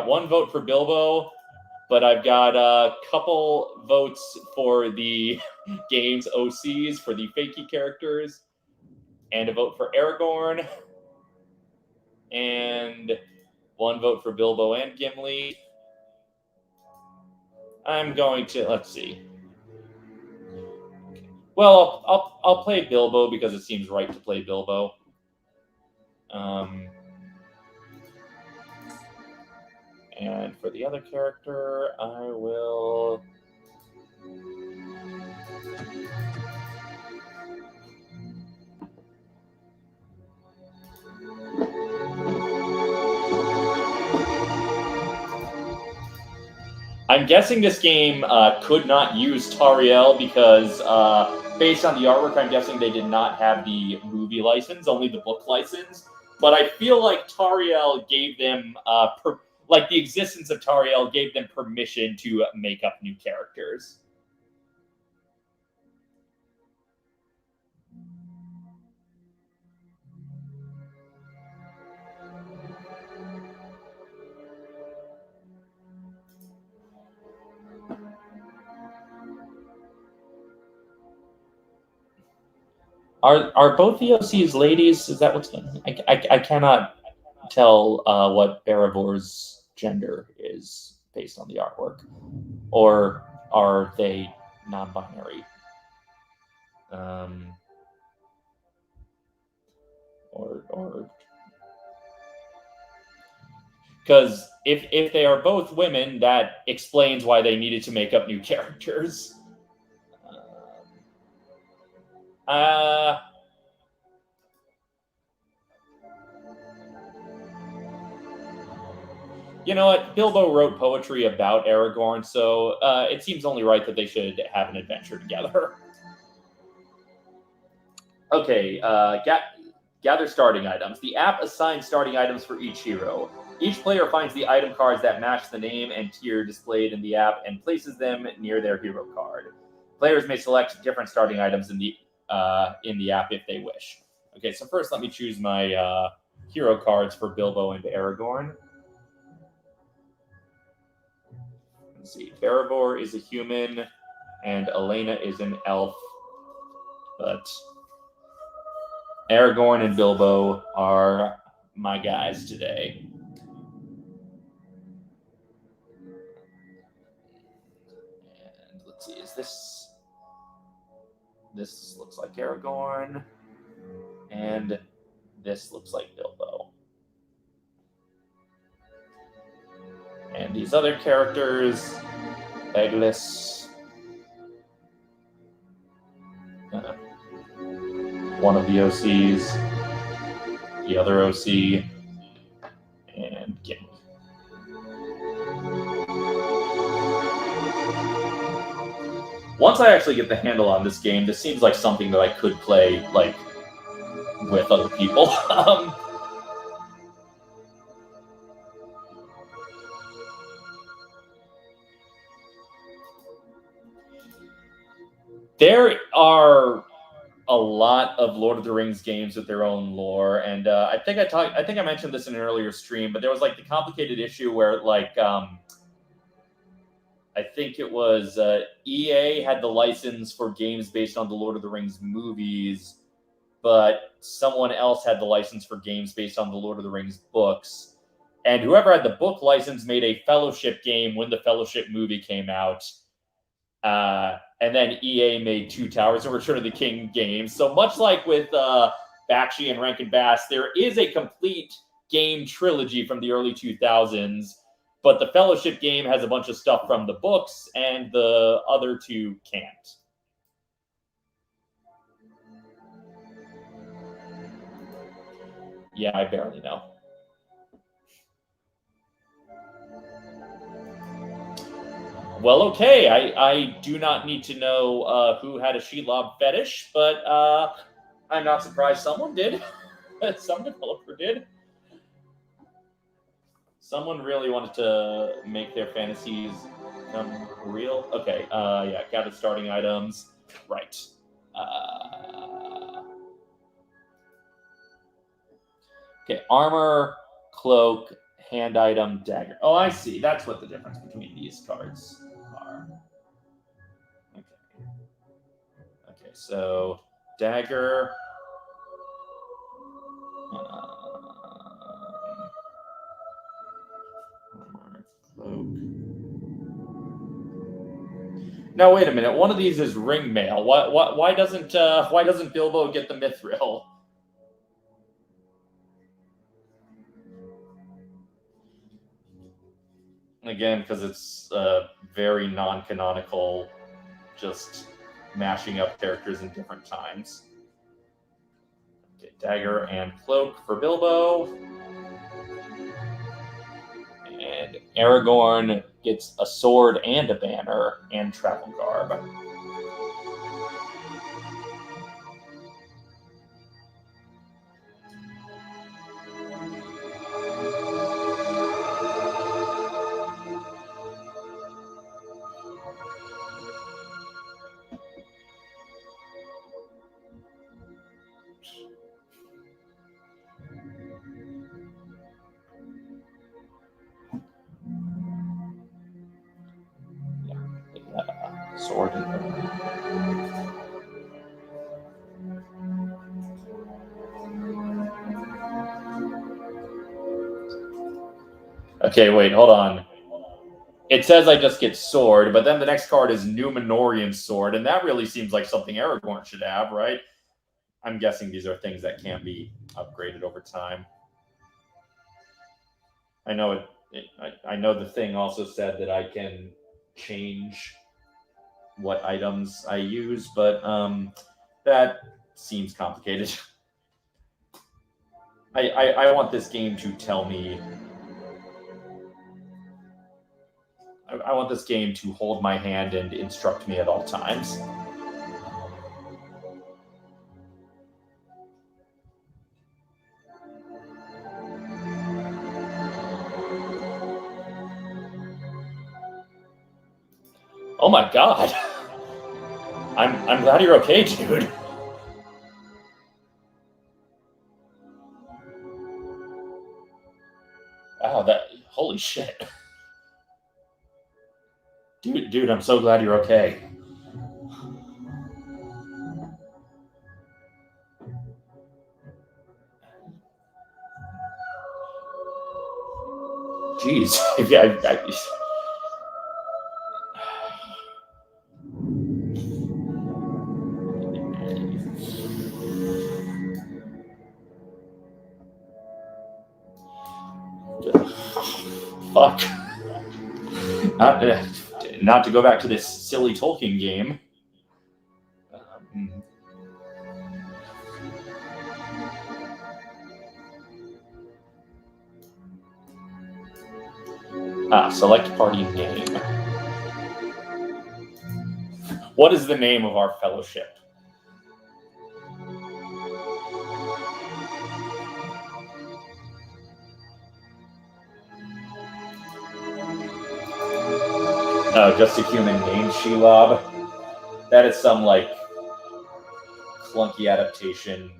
1 vote for Bilbo, but I've got a couple votes for the game's OCs, for the fakey characters, and a vote for Aragorn, and 1 vote for Bilbo and Gimli. I'm going to, let's see. Well, I'll play Bilbo because it seems right to play Bilbo. And for the other character, I will... I'm guessing this game could not use Tariel because, based on the artwork, I'm guessing they did not have the movie license, only the book license. But I feel like Tariel gave them, like the existence of Tariel gave them permission to make up new characters. Are both the OCs ladies? Is that what's going on? I cannot tell what Baravor's gender is based on the artwork. Or are they non-binary? Or because if they are both women, that explains why they needed to make up new characters. You know what? Bilbo wrote poetry about Aragorn, so it seems only right that they should have an adventure together. Okay, gather starting items. The app assigns starting items for each hero. Each player finds the item cards that match the name and tier displayed in the app and places them near their hero card. Players may select different starting items in the app if they wish. Okay, so first let me choose my hero cards for Bilbo and Aragorn. Let's see, Barivor is a human and Elena is an elf, but Aragorn and Bilbo are my guys today. And let's see, is this looks like Aragorn, and this looks like Bilbo. And these other characters, Legolas, one of the OCs, the other OC, and Gimli. Once I actually get the handle on this game, this seems like something that I could play like with other people. There are a lot of Lord of the Rings games with their own lore, and I think I mentioned this in an earlier stream, but there was like the complicated issue where like I think it was EA had the license for games based on the Lord of the Rings movies, but someone else had the license for games based on the Lord of the Rings books, and whoever had the book license made a Fellowship game when the Fellowship movie came out. And then EA made Two Towers and Return of the King games. So much like with Bakshi and Rankin Bass, there is a complete game trilogy from the early 2000s, but the Fellowship game has a bunch of stuff from the books, and the other two can't. Yeah, I barely know. Well, okay, I do not need to know who had a Shelob fetish, but I'm not surprised someone did. Some developer did. Someone really wanted to make their fantasies become real. Okay, yeah, gather starting items. Right. Okay, armor, cloak, hand item, dagger. Oh, I see. That's what the difference between these cards are. Okay. Okay, so dagger. Armor, cloak. Now wait a minute. One of these is ring mail. Why doesn't Bilbo get the mithril? Again, because it's very non-canonical, just mashing up characters in different times. Okay, dagger and cloak for Bilbo. And Aragorn gets a sword and a banner and travel garb. Sword and banner. Okay, wait, hold on. It says I just get sword, but then the next card is Numenorian sword, and that really seems like something Aragorn should have, right? I'm guessing these are things that can be upgraded over time. I know I know the thing also said that I can change what items I use, but that seems complicated. I want this game to tell me. I want this game to hold my hand and instruct me at all times. Oh my god. I'm glad you're okay, dude. Wow, holy shit. Dude, I'm so glad you're okay. Jeez. Yeah, fuck. Not to go back to this silly Tolkien game. Select party name. What is the name of our fellowship? Oh, just a human named Shelob. That is some, like, clunky adaptation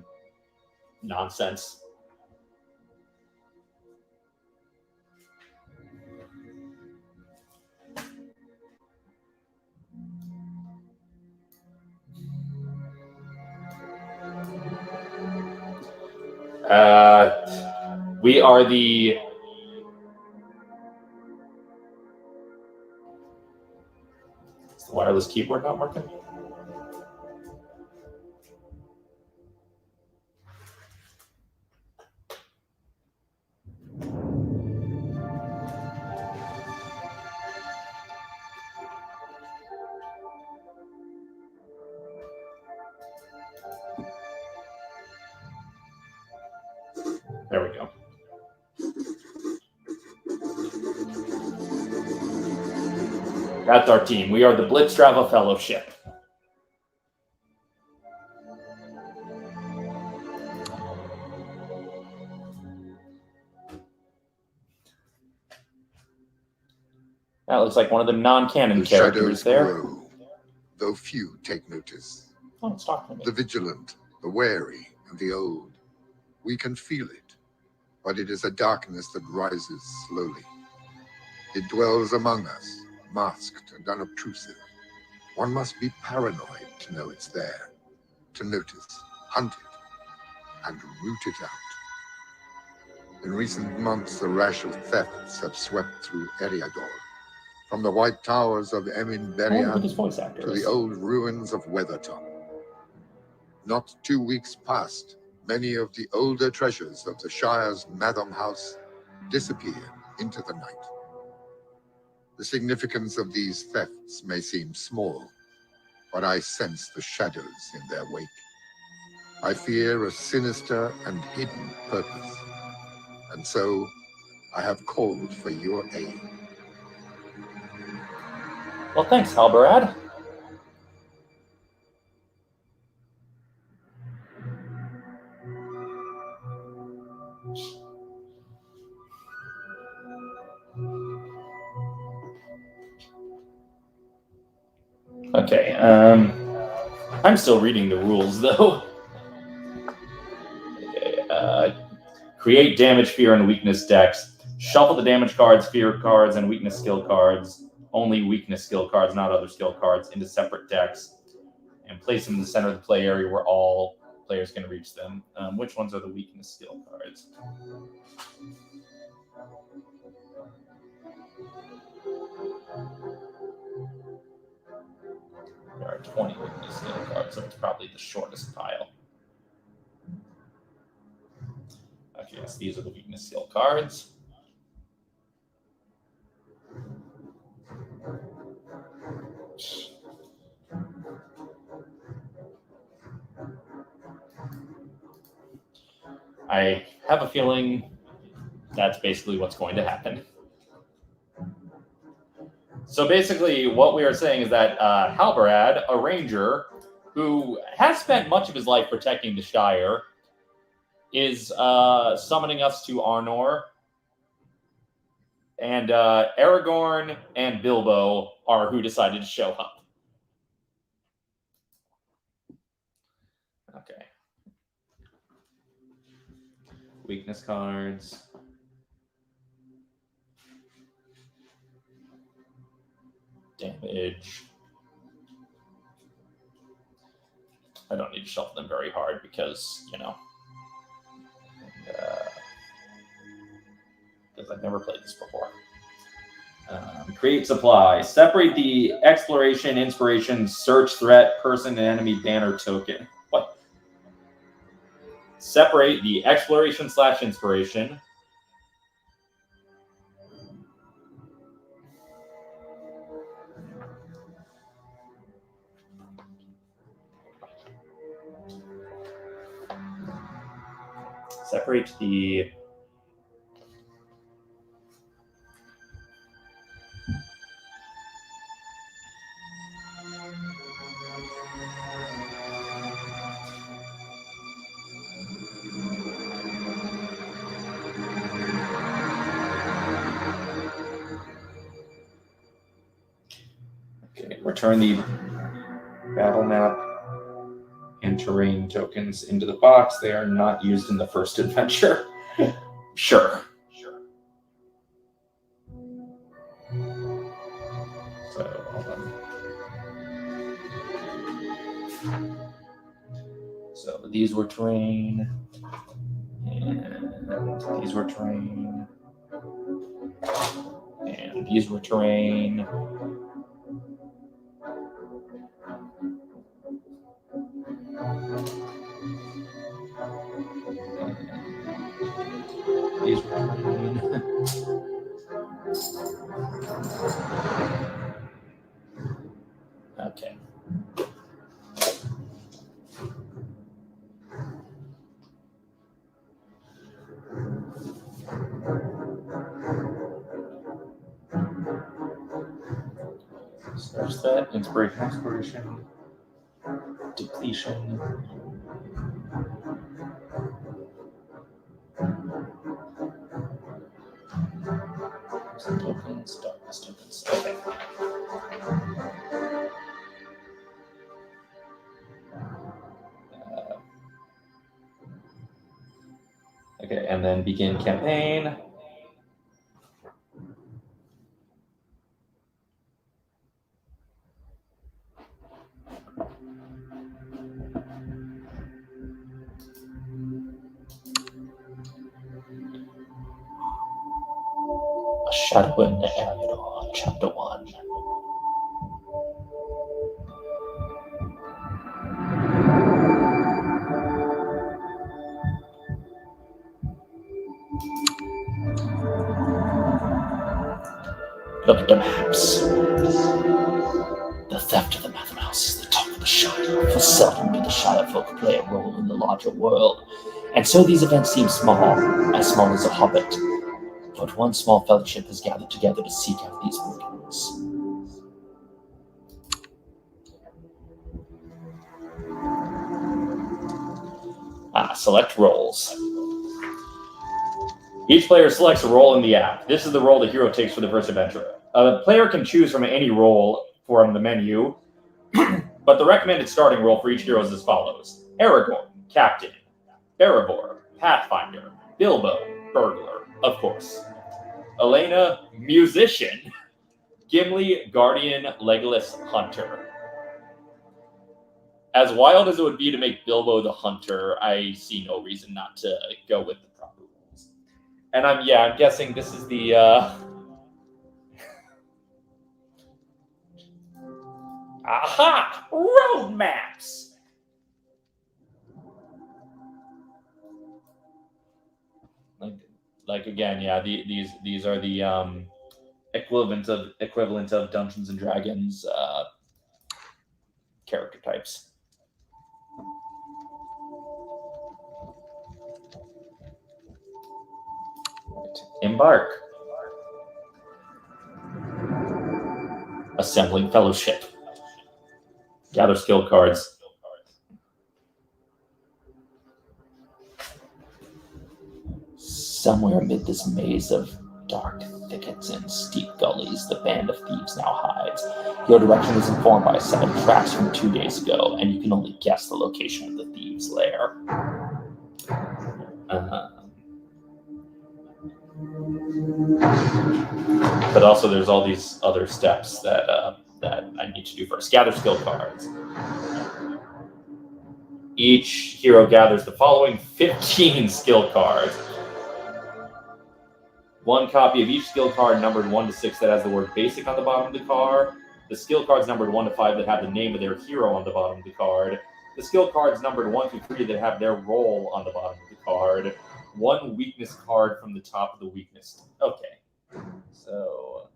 nonsense. We are the... Is the wireless keyboard not working? There we go. That's our team. We are the Blitzstrava Fellowship. That looks like one of the non-canon characters there. Grow, though few take notice. Oh, it's talking to me. The vigilant, the wary, and the old. We can feel it, but it is a darkness that rises slowly. It dwells among us, masked and unobtrusive. One must be paranoid to know it's there, to notice, hunt it, and root it out. In recent months, a rash of thefts have swept through Eriador, from the white towers of Emin Berian to the old ruins of Weathertop. Not 2 weeks past, many of the older treasures of the Shire's Matham House disappeared into the night. The significance of these thefts may seem small, but I sense the shadows in their wake. I fear a sinister and hidden purpose, and so I have called for your aid. Well, thanks, Halberad. Okay, I'm still reading the rules, though. Okay, create damage, fear, and weakness decks. Shuffle the damage cards, fear cards, and weakness skill cards. Only weakness skill cards, not other skill cards, into separate decks. And place them in the center of the play area where all players can reach them. Which ones are the weakness skill cards? There are 20 weakness skill cards, so it's probably the shortest pile. Okay, yes, these are the weakness skill cards. I have a feeling that's basically what's going to happen. So basically what we are saying is that Halberad, a ranger who has spent much of his life protecting the Shire, is summoning us to Arnor. And Aragorn and Bilbo are who decided to show up. Okay. Weakness cards. Damage. I don't need to shuffle them very hard because, you know, because I've never played this before. Create supply. Separate the exploration, inspiration, search, threat, person, and enemy banner token. What? Separate the exploration / inspiration. Separate the return the battle map and terrain tokens into the box. They are not used in the first adventure. Sure. So, hold on. So these were terrain, and these were terrain, and these were terrain. These were terrain. Okay. What's that? Inspiration, exploration, depletion. Tokens, darkness tokens. Okay. Okay, and then begin campaign. A Shadow in the Aerodor, Chapter 1. Look at the maps. The theft of the Matham House is the talk of the Shire, for seldom do the Shire folk play a role in the larger world, and so these events seem small as a hobbit. But one small fellowship has gathered together to seek out these brigands. Select roles. Each player selects a role in the app. This is the role the hero takes for the first adventure. A player can choose from any role from the menu, but the recommended starting role for each hero is as follows. Aragorn, Captain. Erebor, Pathfinder. Bilbo, Burglar, of course. Elena, Musician. Gimli, Guardian. Legolas, Hunter. As wild as it would be to make Bilbo the Hunter, I see no reason not to go with the proper roles. And I'm guessing this is the aha! Road maps! Like again, these are the equivalent of Dungeons and Dragons character types. Embark. Assembling fellowship. Gather skill cards. Somewhere amid this maze of dark thickets and steep gullies, the band of thieves now hides. Your direction is informed by a set of tracks from 2 days ago, and you can only guess the location of the thieves' lair. But also there's all these other steps that I need to do first. Gather skill cards. Each hero gathers the following 15 skill cards. One copy of each skill card numbered 1 to 6 that has the word basic on the bottom of the card. The skill cards numbered 1 to 5 that have the name of their hero on the bottom of the card. The skill cards numbered 1 to 3 that have their role on the bottom of the card. One weakness card from the top of the weakness. Okay. So...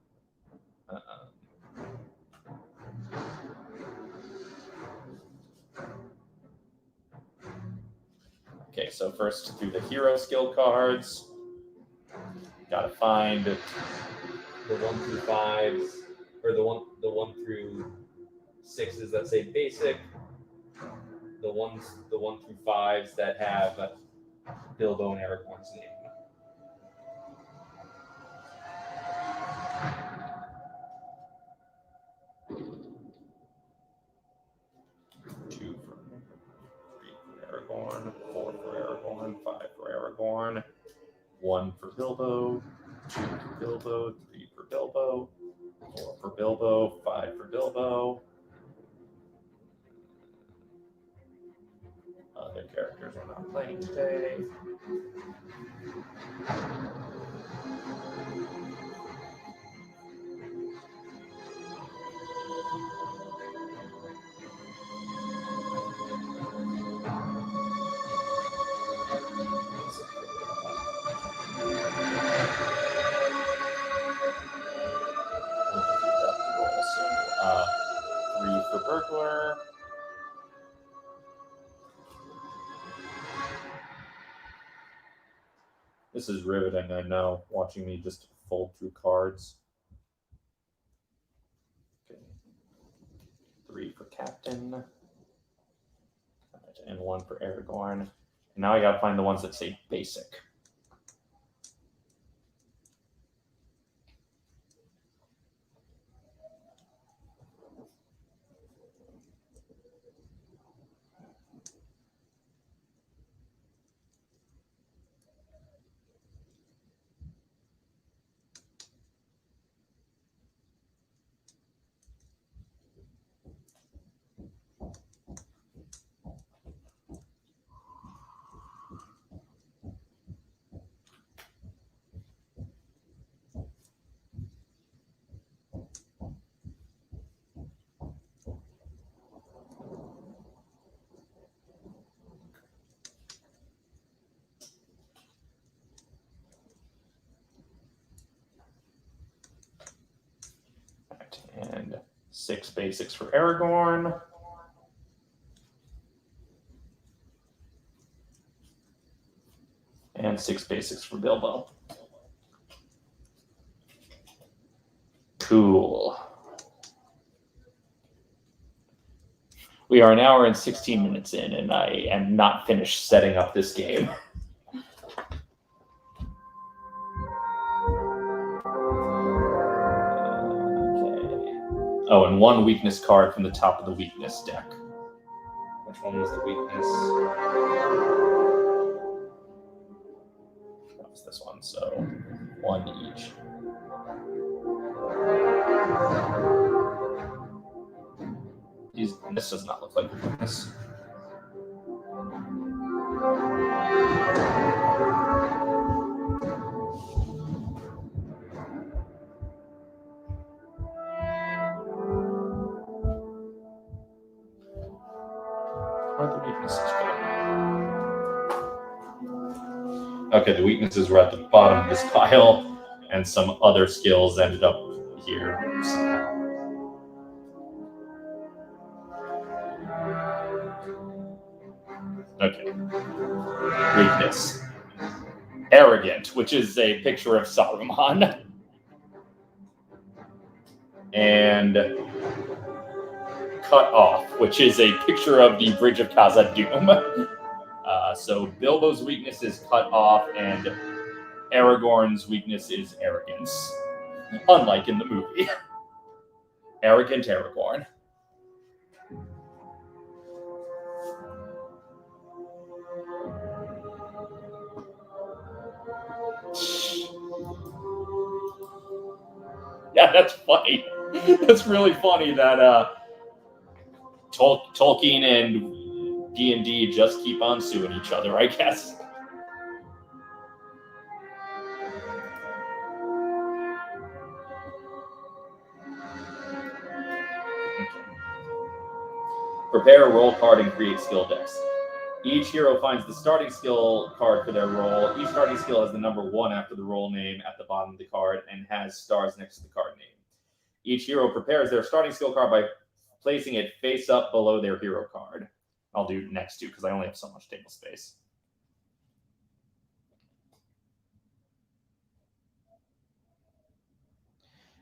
Okay, so first through the hero skill cards. Gotta find the 1 through 5s, or the one through 6s that say basic. The 1 through 5s that have Bilbo and Aragorn's name. Two for 3 for Aragorn, 4 for Aragorn, 5 for Aragorn, 1 for Bilbo, 2 for Bilbo, 3 for Bilbo, 4 for Bilbo, 5 for Bilbo. Other characters are not playing today. So, 3 for Burglar. This is riveting, I know, watching me just fold through cards. Okay. 3 for Captain. And 1 for Aragorn. And now I gotta find the ones that say basic. And 6 basics for Aragorn. And 6 basics for Bilbo. Cool. We are an hour and 16 minutes in, and I am not finished setting up this game. Oh, and 1 weakness card from the top of the weakness deck. Which one was the weakness? That was this one, so 1 each. This does not look like a weakness. Where are the weaknesses going? Okay, the weaknesses were at the bottom of this pile, and some other skills ended up here. Okay. Weakness. Arrogant, which is a picture of Saruman. And Cut Off, which is a picture of the Bridge of Khazad-dûm. So Bilbo's weakness is Cut Off, and Aragorn's weakness is Arrogance. Unlike in the movie. Arrogant Aragorn. Yeah, that's funny. That's really funny that Tolkien and D&D just keep on suing each other, I guess. Prepare a roll card and create skill decks. Each hero finds the starting skill card for their roll. Each starting skill has the number 1 after the roll name at the bottom of the card and has stars next to the card name. Each hero prepares their starting skill card by placing it face up below their hero card. I'll do next to because I only have so much table space.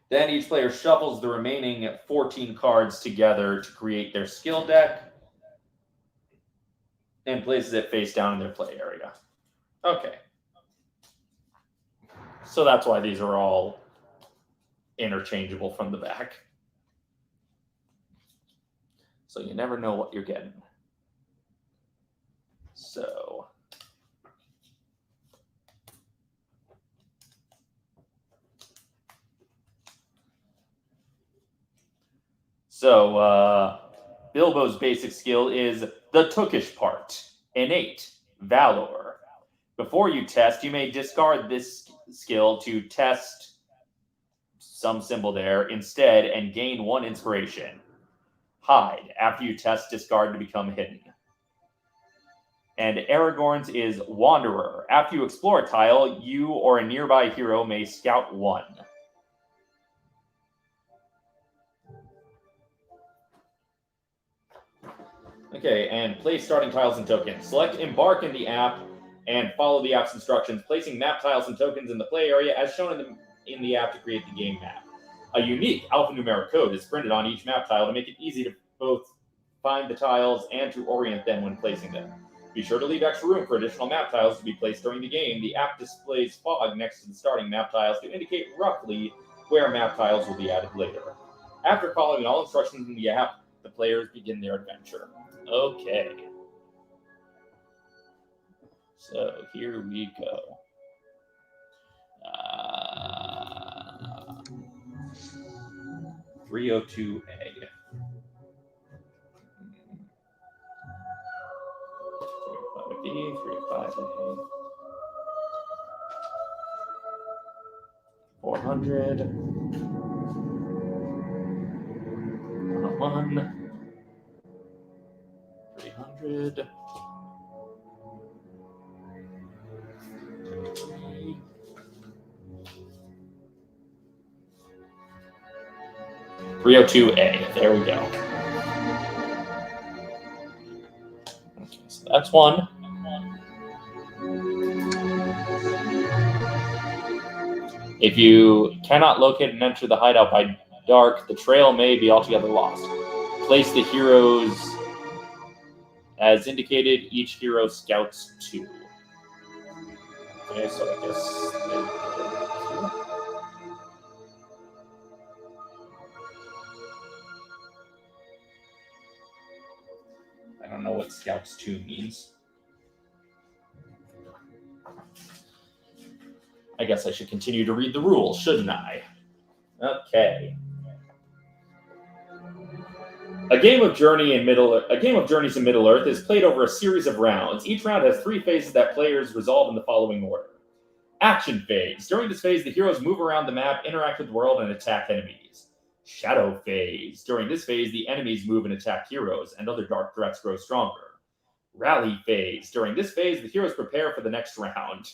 Then each player shuffles the remaining 14 cards together to create their skill deck and places it face down in their play area. Okay. So that's why these are all interchangeable from the back. So you never know what you're getting. So Bilbo's basic skill is the Tookish part, innate, valor. Before you test, you may discard this skill to test some symbol there instead and gain 1 inspiration. Hide. After you test, discard to become hidden. And Aragorn's is Wanderer. After you explore a tile, you or a nearby hero may scout 1. Okay, and place starting tiles and tokens. Select Embark in the app and follow the app's instructions, placing map tiles and tokens in the play area as shown in the app to create the game map. A unique alphanumeric code is printed on each map tile to make it easy both find the tiles and to orient them when placing them. Be sure to leave extra room for additional map tiles to be placed during the game. The app displays fog next to the starting map tiles to indicate roughly where map tiles will be added later. After following all instructions in the app, the players begin their adventure. Okay. So here we go. 302A. 305B, 305A. 400. 101. 300. 302A. There we go. Okay, so that's one. If you cannot locate and enter the hideout by dark, the trail may be altogether lost. Place the heroes as indicated. Each hero scouts 2. Okay, so I guess I don't know what scouts 2 means. I guess I should continue to read the rules, shouldn't I? Okay. A game of Journeys in Middle-earth is played over a series of rounds. Each round has 3 phases that players resolve in the following order. Action phase. During this phase, the heroes move around the map, interact with the world, and attack enemies. Shadow phase. During this phase, the enemies move and attack heroes, and other dark threats grow stronger. Rally phase. During this phase, the heroes prepare for the next round.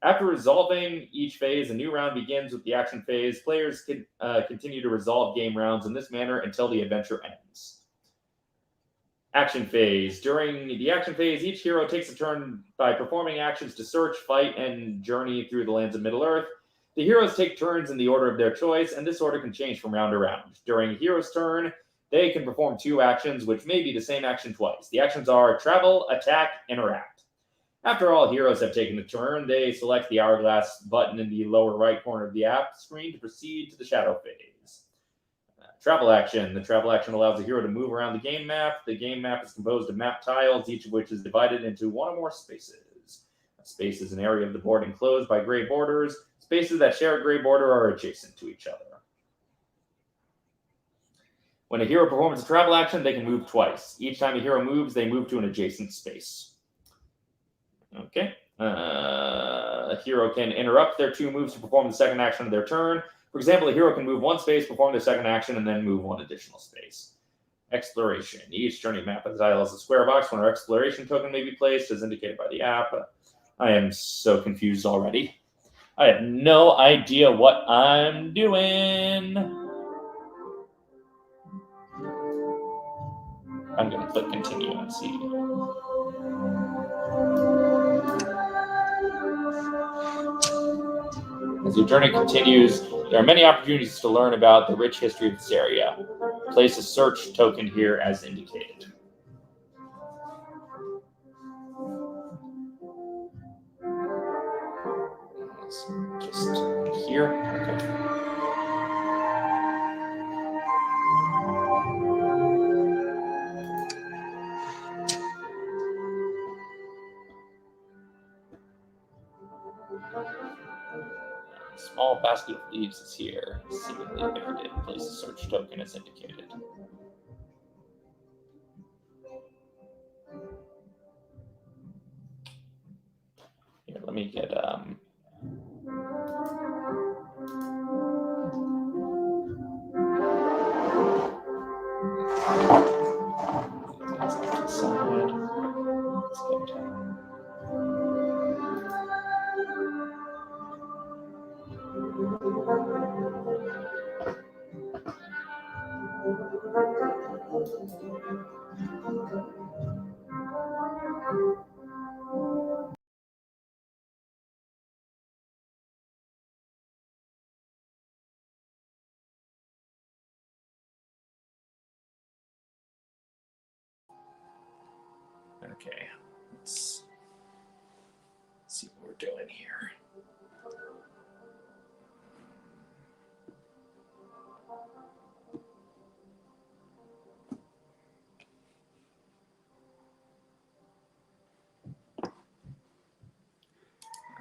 After resolving each phase, a new round begins with the action phase. Players can continue to resolve game rounds in this manner until the adventure ends. Action phase. During the action phase, each hero takes a turn by performing actions to search, fight, and journey through the lands of Middle-earth. The heroes take turns in the order of their choice, and this order can change from round to round. During a hero's turn, they can perform 2 actions, which may be the same action twice. The actions are travel, attack, interact. After all heroes have taken a turn, they select the hourglass button in the lower right corner of the app screen to proceed to the shadow phase. Travel action. The travel action allows the hero to move around the game map. The game map is composed of map tiles, each of which is divided into 1 or more spaces. A space is an area of the board enclosed by gray borders. Spaces that share a gray border are adjacent to each other. When a hero performs a travel action, they can move twice. Each time a hero moves, they move to an adjacent space. Okay. A hero can interrupt their 2 moves to perform the second action of their turn. For example, a hero can move 1 space, perform their second action, and then move 1 additional space. Exploration. Each journey map tile has a square box when our exploration token may be placed, as indicated by the app. I am so confused already. I have no idea what I'm doing. I'm going to click continue and see. As your journey continues, there are many opportunities to learn about the rich history of this area. Place a search token here as indicated. Just here. Okay. Small basket of leaves is here. Seemingly abandoned. Place a search token as indicated. Here, let me get Okay, let's see what we're doing here.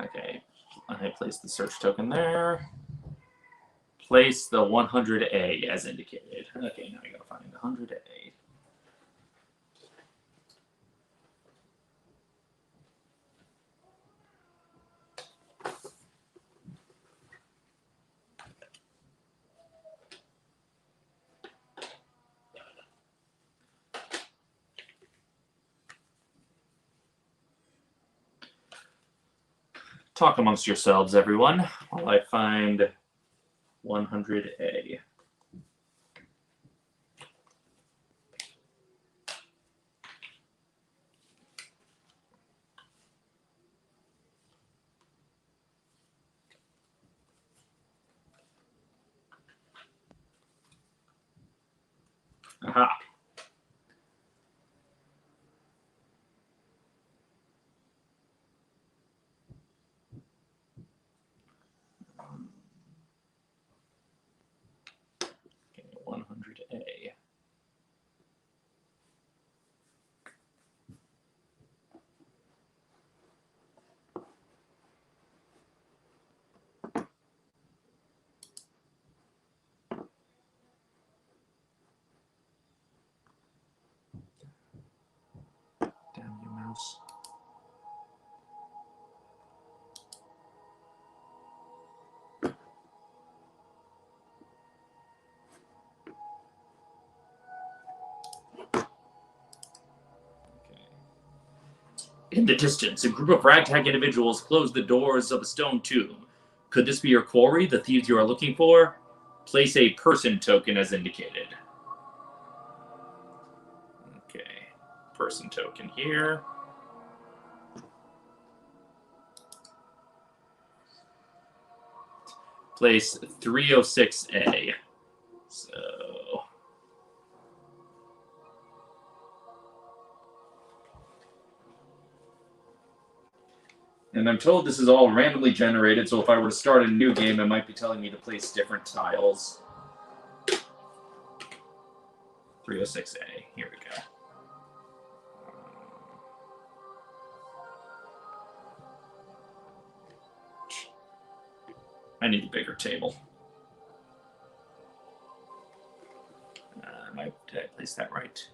Okay, I place the search token there. Place the 100A as indicated. Okay, now I gotta find 100A. Talk amongst yourselves, everyone, while I find 100A. Aha. Okay, 100A. Damn you, mouse. In the distance, a group of ragtag individuals close the doors of a stone tomb. Could this be your quarry, the thieves you are looking for? Place a person token as indicated. Okay, person token here. Place 306A. So... And I'm told this is all randomly generated, so if I were to start a new game, it might be telling me to place different tiles. 306A. Here we go. I need a bigger table. Did I place that right?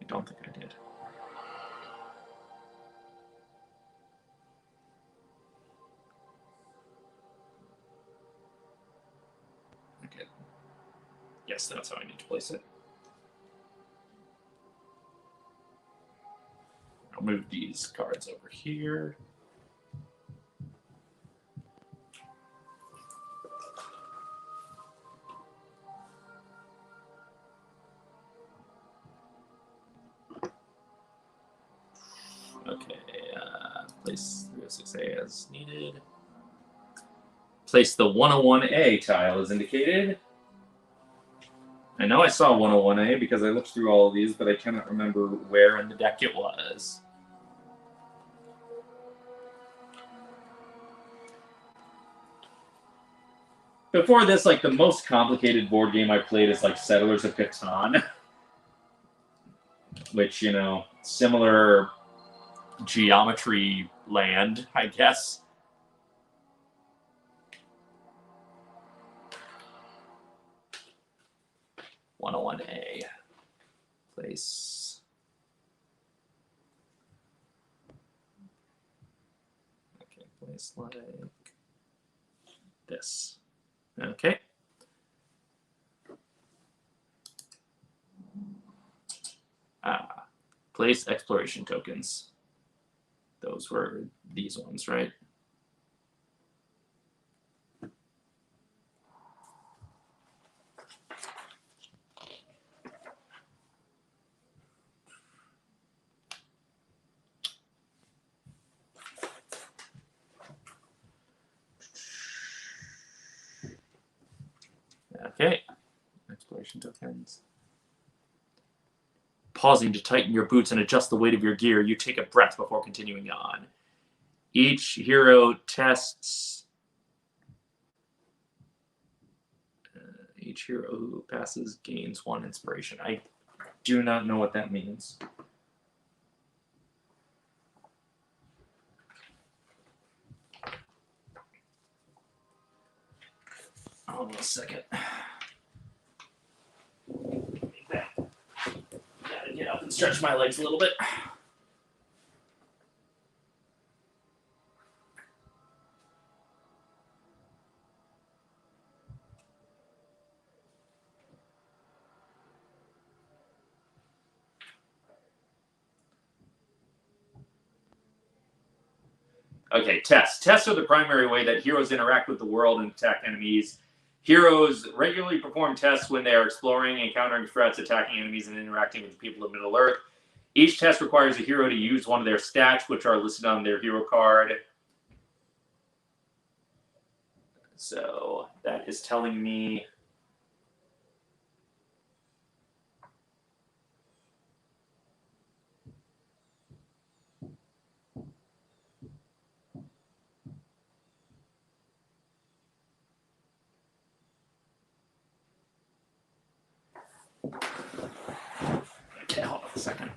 I don't think I did. Okay. Yes, that's how I need to place it. I'll move these cards over here. Okay, place 306A as needed. Place the 101A tile as indicated. I know I saw 101A because I looked through all of these, but I cannot remember where in the deck it was. Before this, like, the most complicated board game I played is, like, Settlers of Catan. Which, you know, similar geometry land, I guess. A place. Okay, place like this. Okay. Place exploration tokens. Those were these ones, right? Okay. Exploration tokens. Pausing to tighten your boots and adjust the weight of your gear, you take a breath before continuing on. Each hero tests... each hero who passes gains 1 inspiration. I do not know what that means. Hold on a second. Gotta get up and stretch my legs a little bit. Okay, tests. Tests are the primary way that heroes interact with the world and attack enemies. Heroes regularly perform tests when they are exploring, encountering threats, attacking enemies, and interacting with the people of Middle-earth. Each test requires a hero to use one of their stats, which are listed on their hero card. So that is telling me... Okay, hold on a second.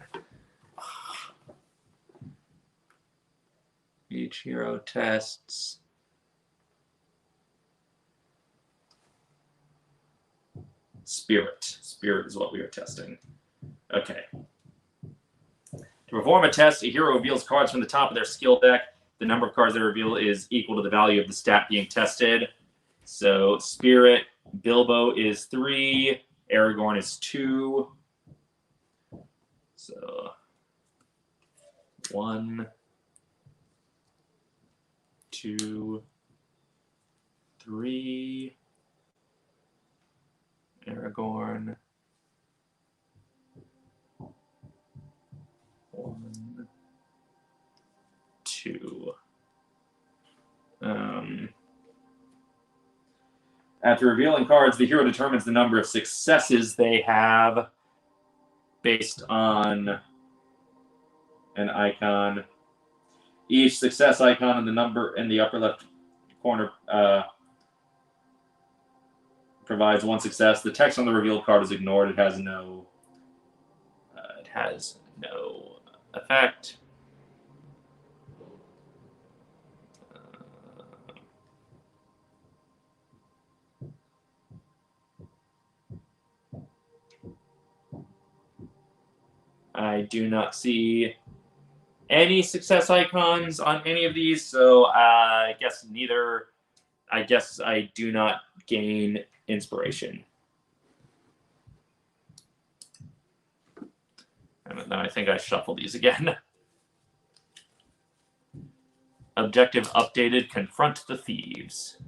Each hero tests... Spirit. Spirit is what we are testing. Okay. To perform a test, a hero reveals cards from the top of their skill deck. The number of cards they reveal is equal to the value of the stat being tested. So Spirit, Bilbo is 3, Aragorn is 2. So 1, 2, 3. Aragorn. 1, 2. After revealing cards, the hero determines the number of successes they have based on an icon. Each success icon in the number in the upper left corner provides 1 success. The text on the revealed card is ignored. It has no effect. I do not see any success icons on any of these, so I guess neither. I guess I do not gain inspiration. And then I think I shuffle these again. Objective updated, confront the thieves.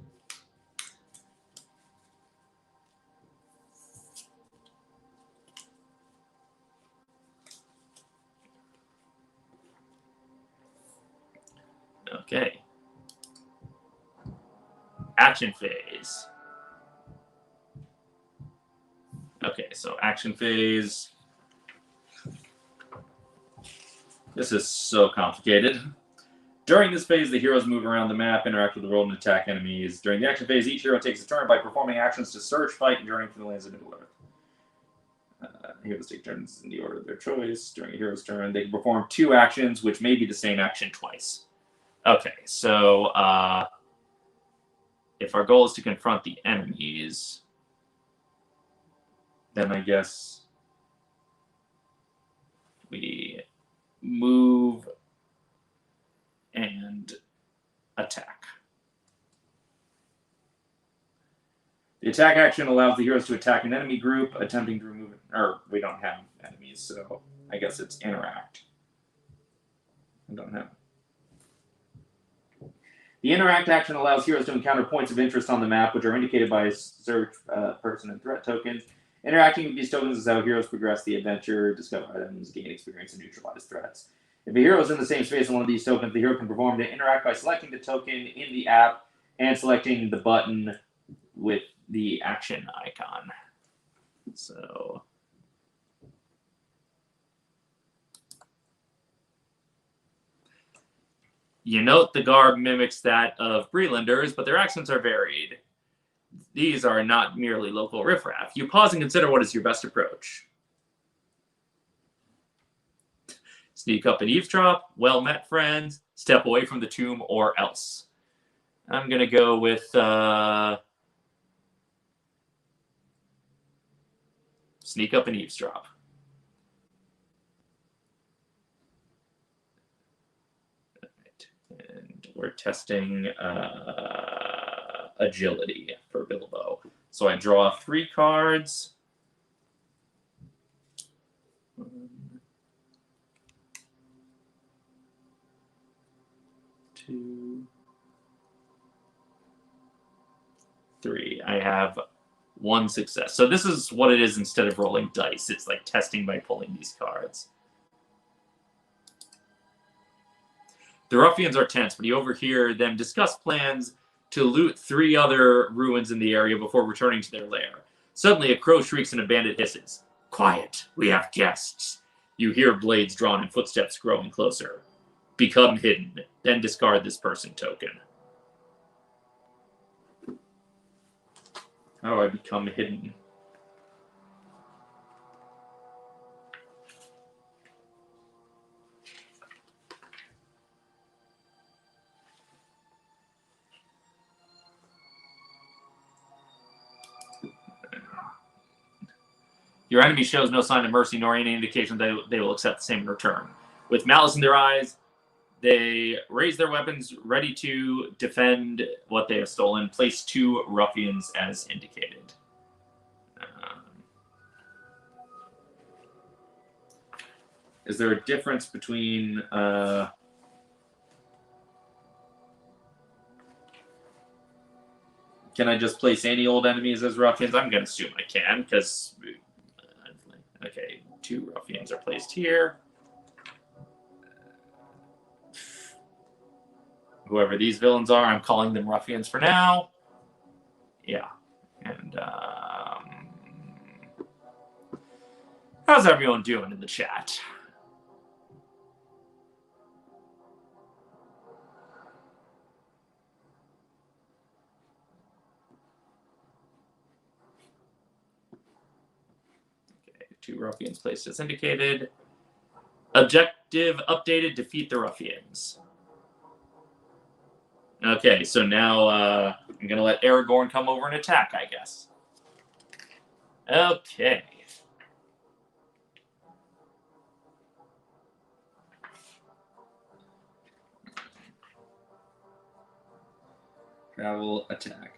Okay. Action phase. Okay, so action phase. This is so complicated. During this phase, the heroes move around the map, interact with the world, and attack enemies. During the action phase, each hero takes a turn by performing actions to search, fight, and journey through the lands of Middle-earth. Heroes take turns in the order of their choice. During a hero's turn, they can perform 2 actions, which may be the same action twice. Okay, so if our goal is to confront the enemies, then I guess we move and attack. The attack action allows the heroes to attack an enemy group, attempting to remove it. Or we don't have enemies, so I guess it's interact. I don't know. The interact action allows heroes to encounter points of interest on the map, which are indicated by search, person, and threat tokens. Interacting with these tokens is how heroes progress the adventure, discover items, gain experience, and neutralize threats. If a hero is in the same space as one of these tokens, the hero can perform the interact by selecting the token in the app and selecting the button with the action icon. So You note the garb mimics that of Brelanders, but their accents are varied. These are not merely local riffraff. You pause and consider what is your best approach. Sneak up and eavesdrop, well met friends, step away from the tomb, or else. I'm going to go with sneak up and eavesdrop. And we're testing agility for Bilbo. So I draw 3 cards. 2, 3. I have 1 success. So this is what it is instead of rolling dice. It's like testing by pulling these cards. The ruffians are tense, but you overhear them discuss plans to loot 3 other ruins in the area before returning to their lair. Suddenly, a crow shrieks and a bandit hisses. Quiet, we have guests. You hear blades drawn and footsteps growing closer. Become hidden, then discard this person token. How do I become hidden? Your enemy shows no sign of mercy nor any indication that they will accept the same in return. With malice in their eyes, they raise their weapons, ready to defend what they have stolen. Place 2 ruffians as indicated. Is there a difference between... Can I just place any old enemies as ruffians? I'm going to assume I can, because... Okay, 2 ruffians are placed here. Whoever these villains are, I'm calling them ruffians for now. Yeah. And, how's everyone doing in the chat? Okay, 2 ruffians placed as indicated. Objective updated, defeat the ruffians. Okay, so now I'm going to let Aragorn come over and attack, I guess. Okay. Travel, attack.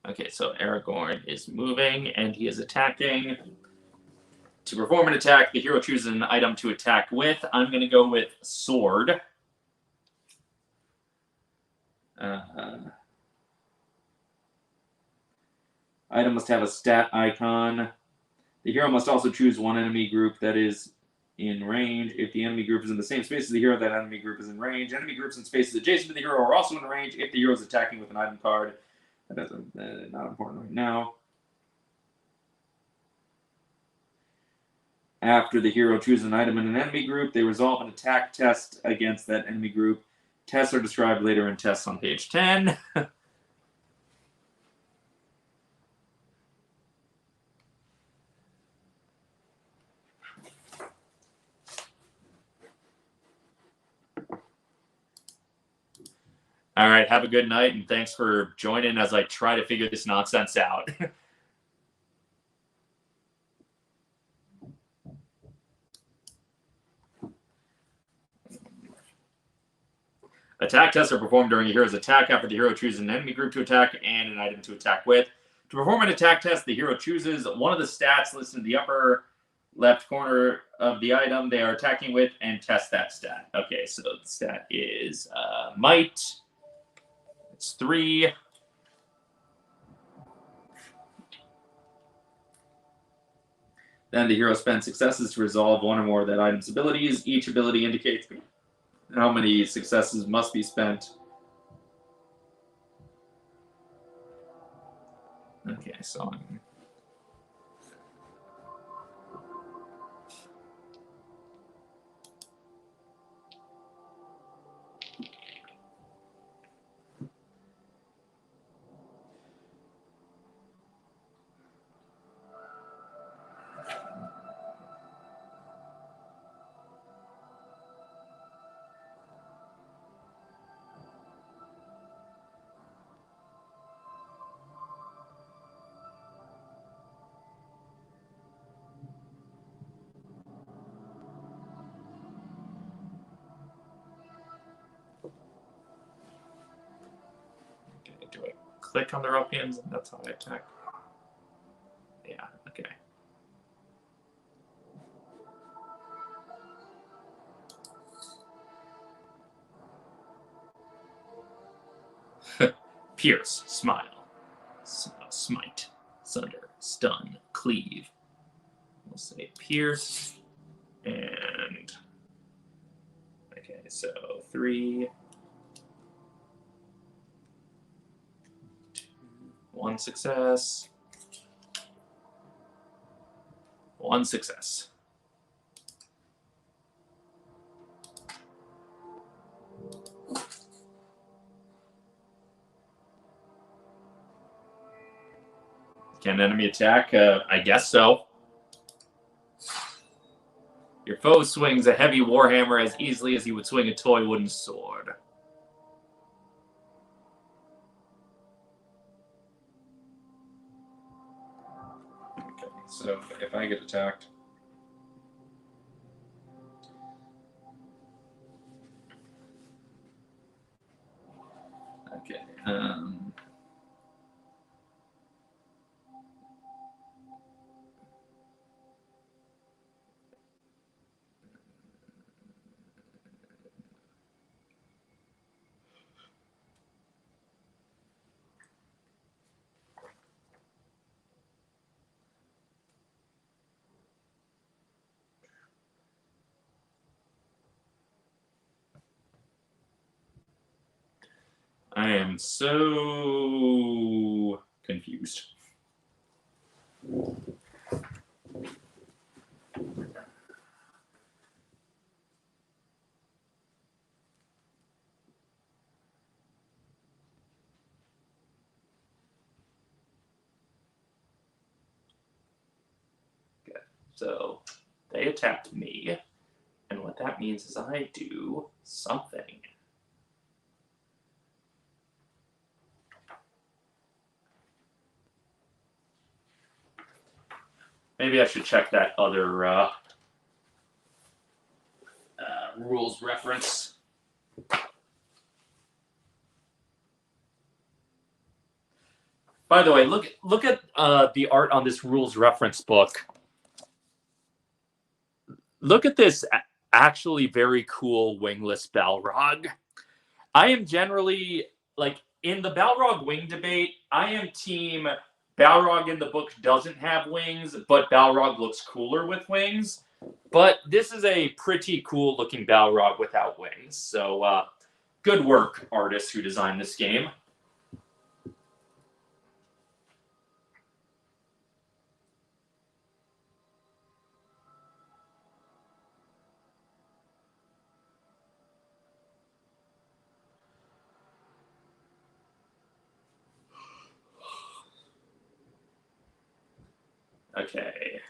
Okay, so Aragorn is moving, and he is attacking. To perform an attack, the hero chooses an item to attack with. I'm going to go with Sword. Item must have a stat icon. The hero must also choose one enemy group that is in range. If the enemy group is in the same space as the hero, that enemy group is in range. Enemy groups in spaces adjacent to the hero are also in range if the hero is attacking with an item card. That's not important right now. After the hero chooses an item in an enemy group, they resolve an attack test against that enemy group. Tests are described later in tests on page 10. All right, have a good night, and thanks for joining as I try to figure this nonsense out. Attack tests are performed during a hero's attack after the hero chooses an enemy group to attack and an item to attack with. To perform an attack test, the hero chooses one of the stats listed in the upper left corner of the item they are attacking with and tests that stat. Okay, so the stat is Might. It's 3. Then the hero spends successes to resolve one or more of that item's abilities. Each ability indicates how many successes must be spent Okay, so I'm... Okay, do I click on the ruffians and that's how I attack? Yeah, okay. Pierce, smile, smite, sunder, stun, cleave. We'll say pierce, and okay, so 3, 2, 1 success, 1 success. Can an enemy attack? I guess so. Your foe swings a heavy warhammer as easily as he would swing a toy wooden sword. Okay, so if I get attacked... Okay, I am so confused. Okay, so they attacked me, and what that means is I do something. Maybe I should check that other rules reference. By the way, look at the art on this rules reference book. Look at this actually very cool wingless Balrog. I am generally, like, in the Balrog wing debate, I am team Balrog in the book doesn't have wings, but Balrog looks cooler with wings. But this is a pretty cool looking Balrog without wings. So good work, artists who designed this game. Okay.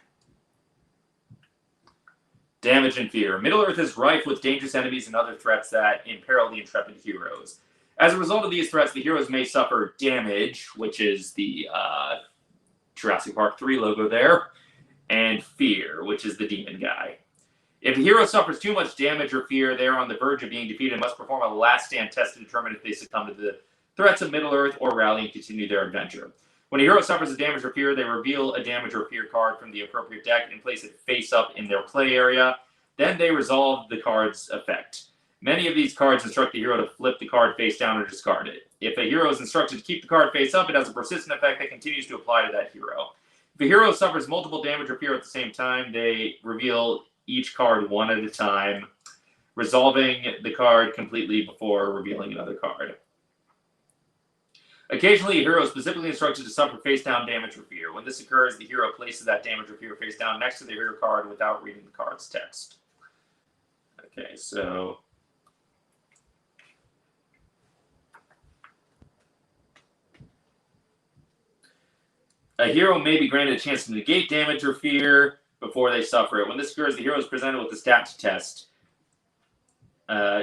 Damage and fear. Middle-earth is rife with dangerous enemies and other threats that imperil the intrepid heroes. As a result of these threats, the heroes may suffer damage, which is the Jurassic Park 3 logo there, and fear, which is the demon guy. If a hero suffers too much damage or fear, they are on the verge of being defeated and must perform a last stand test to determine if they succumb to the threats of Middle-earth or rally and continue their adventure. When a hero suffers a damage or fear, they reveal a damage or fear card from the appropriate deck and place it face up in their play area. Then they resolve the card's effect. Many of these cards instruct the hero to flip the card face down or discard it. If a hero is instructed to keep the card face up, it has a persistent effect that continues to apply to that hero. If a hero suffers multiple damage or fear at the same time, they reveal each card one at a time, resolving the card completely before revealing another card. Occasionally, a hero is specifically instructed to suffer face-down damage or fear. When this occurs, the hero places that damage or fear face down next to the hero card without reading the card's text. Okay, so... a hero may be granted a chance to negate damage or fear before they suffer it. When this occurs, the hero is presented with a stat to test.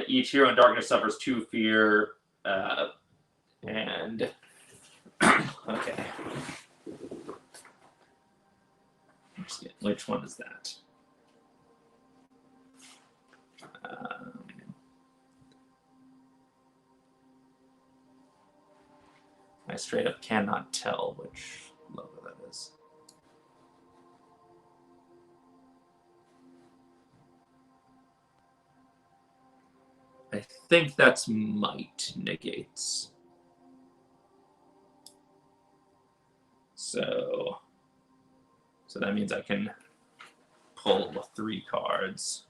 Each hero in darkness suffers 2 fear, and... okay. Which one is that? I straight up cannot tell which logo that is. I think that's might negates. So that means I can pull 3 cards.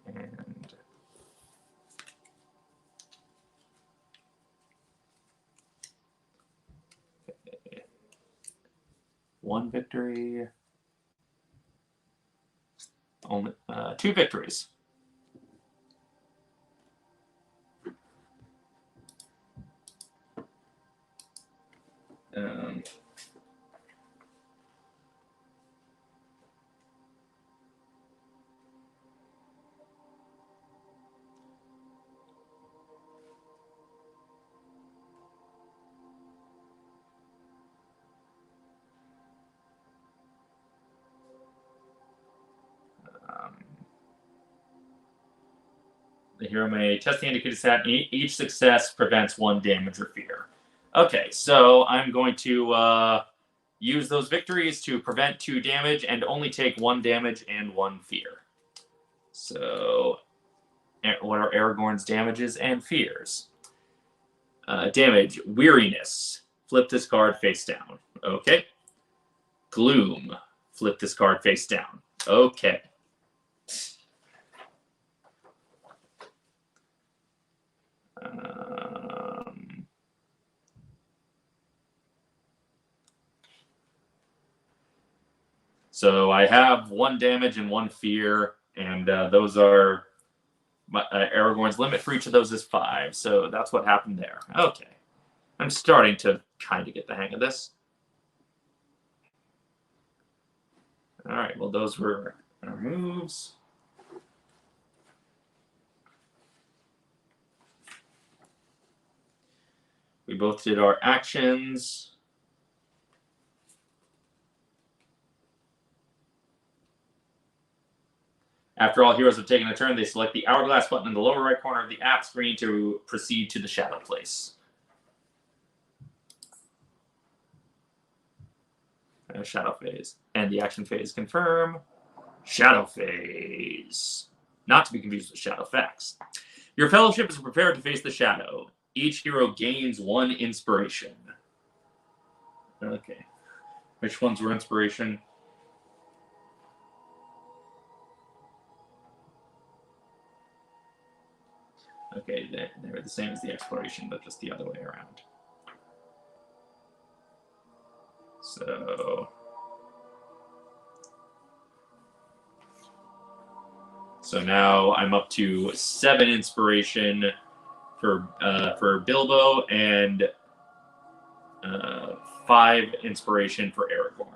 And okay. 1 victory. Only 2 victories. The hero may test the indicated stat. Each success prevents 1 damage or fear. Okay, so I'm going to use those victories to prevent 2 damage and only take 1 damage and 1 fear. So, what are Aragorn's damages and fears? Damage, weariness. Flip this card face down. Okay. Gloom. Flip this card face down. Okay. So I have 1 damage and 1 fear, and those are Aragorn's limit for each of those is 5. So that's what happened there. Okay, I'm starting to kind of get the hang of this. All right. Well, those were our moves. We both did our actions. After all heroes have taken a turn, they select the hourglass button in the lower right corner of the app screen to proceed to the shadow place. Shadow phase. And the action phase confirm. Shadow phase. Not to be confused with shadow facts. Your fellowship is prepared to face the shadow. Each hero gains 1 inspiration. Okay. Which ones were inspiration? Okay, they were the same as the exploration, but just the other way around. So now I'm up to 7 inspiration for Bilbo and 5 inspiration for Aragorn.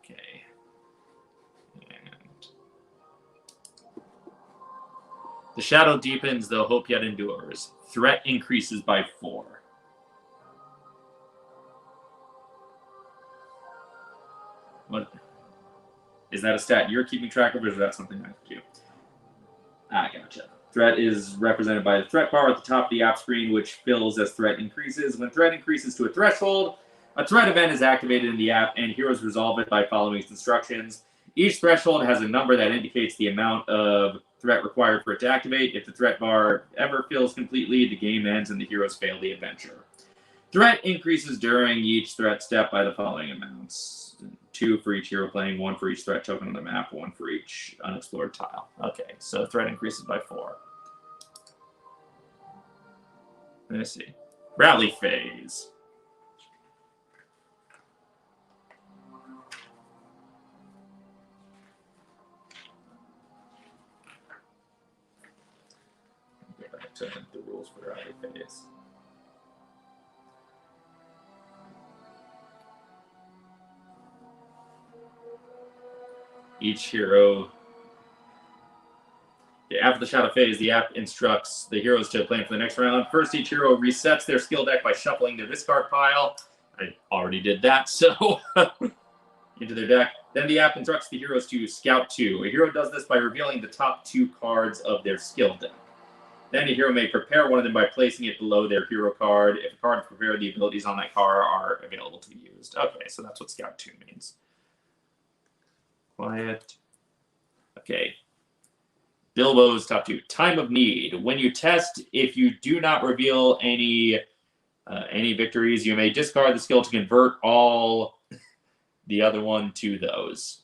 Okay. And the shadow deepens, though hope yet endures. Threat increases by 4. What? Is that a stat you're keeping track of, or is that something I have to do? Ah, gotcha. Threat is represented by the threat bar at the top of the app screen, which fills as threat increases. When threat increases to a threshold, A threat event is activated in the app, and heroes resolve it by following its instructions. Each threshold has a number that indicates the amount of threat required for it to activate. If the threat bar ever fills completely, the game ends and the heroes fail the adventure. Threat increases during each threat step by the following amounts. 2 for each hero playing, 1 for each threat token on the map, 1 for each unexplored tile. Okay, so threat increases by 4. Let's see. Rally phase. Go back to the rules for rally phase. Each hero. After the shadow phase, the app instructs the heroes to plan for the next round. First, each hero resets their skill deck by shuffling their discard pile. I already did that, so into their deck. Then the app instructs the heroes to scout 2. A hero does this by revealing the top 2 cards of their skill deck. Then a hero may prepare one of them by placing it below their hero card. If a card is prepared, the abilities on that card are available to be used. Okay, so that's what scout 2 means. Quiet. Okay. Bilbo's top 2. Time of need. When you test, if you do not reveal any victories, you may discard the skill to convert all the other one to those.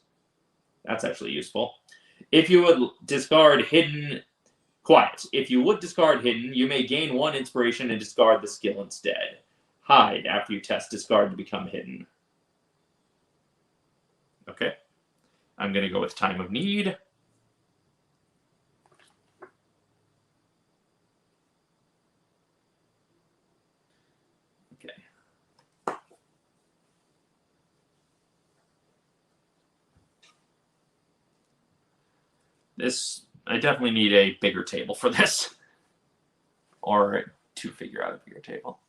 That's actually useful. If you would discard hidden... Quiet. If you would discard hidden, you may gain 1 inspiration and discard the skill instead. Hide. After you test, discard to become hidden. Okay. I'm going to go with time of need. This, I definitely need a bigger table for this. Or to figure out a bigger table.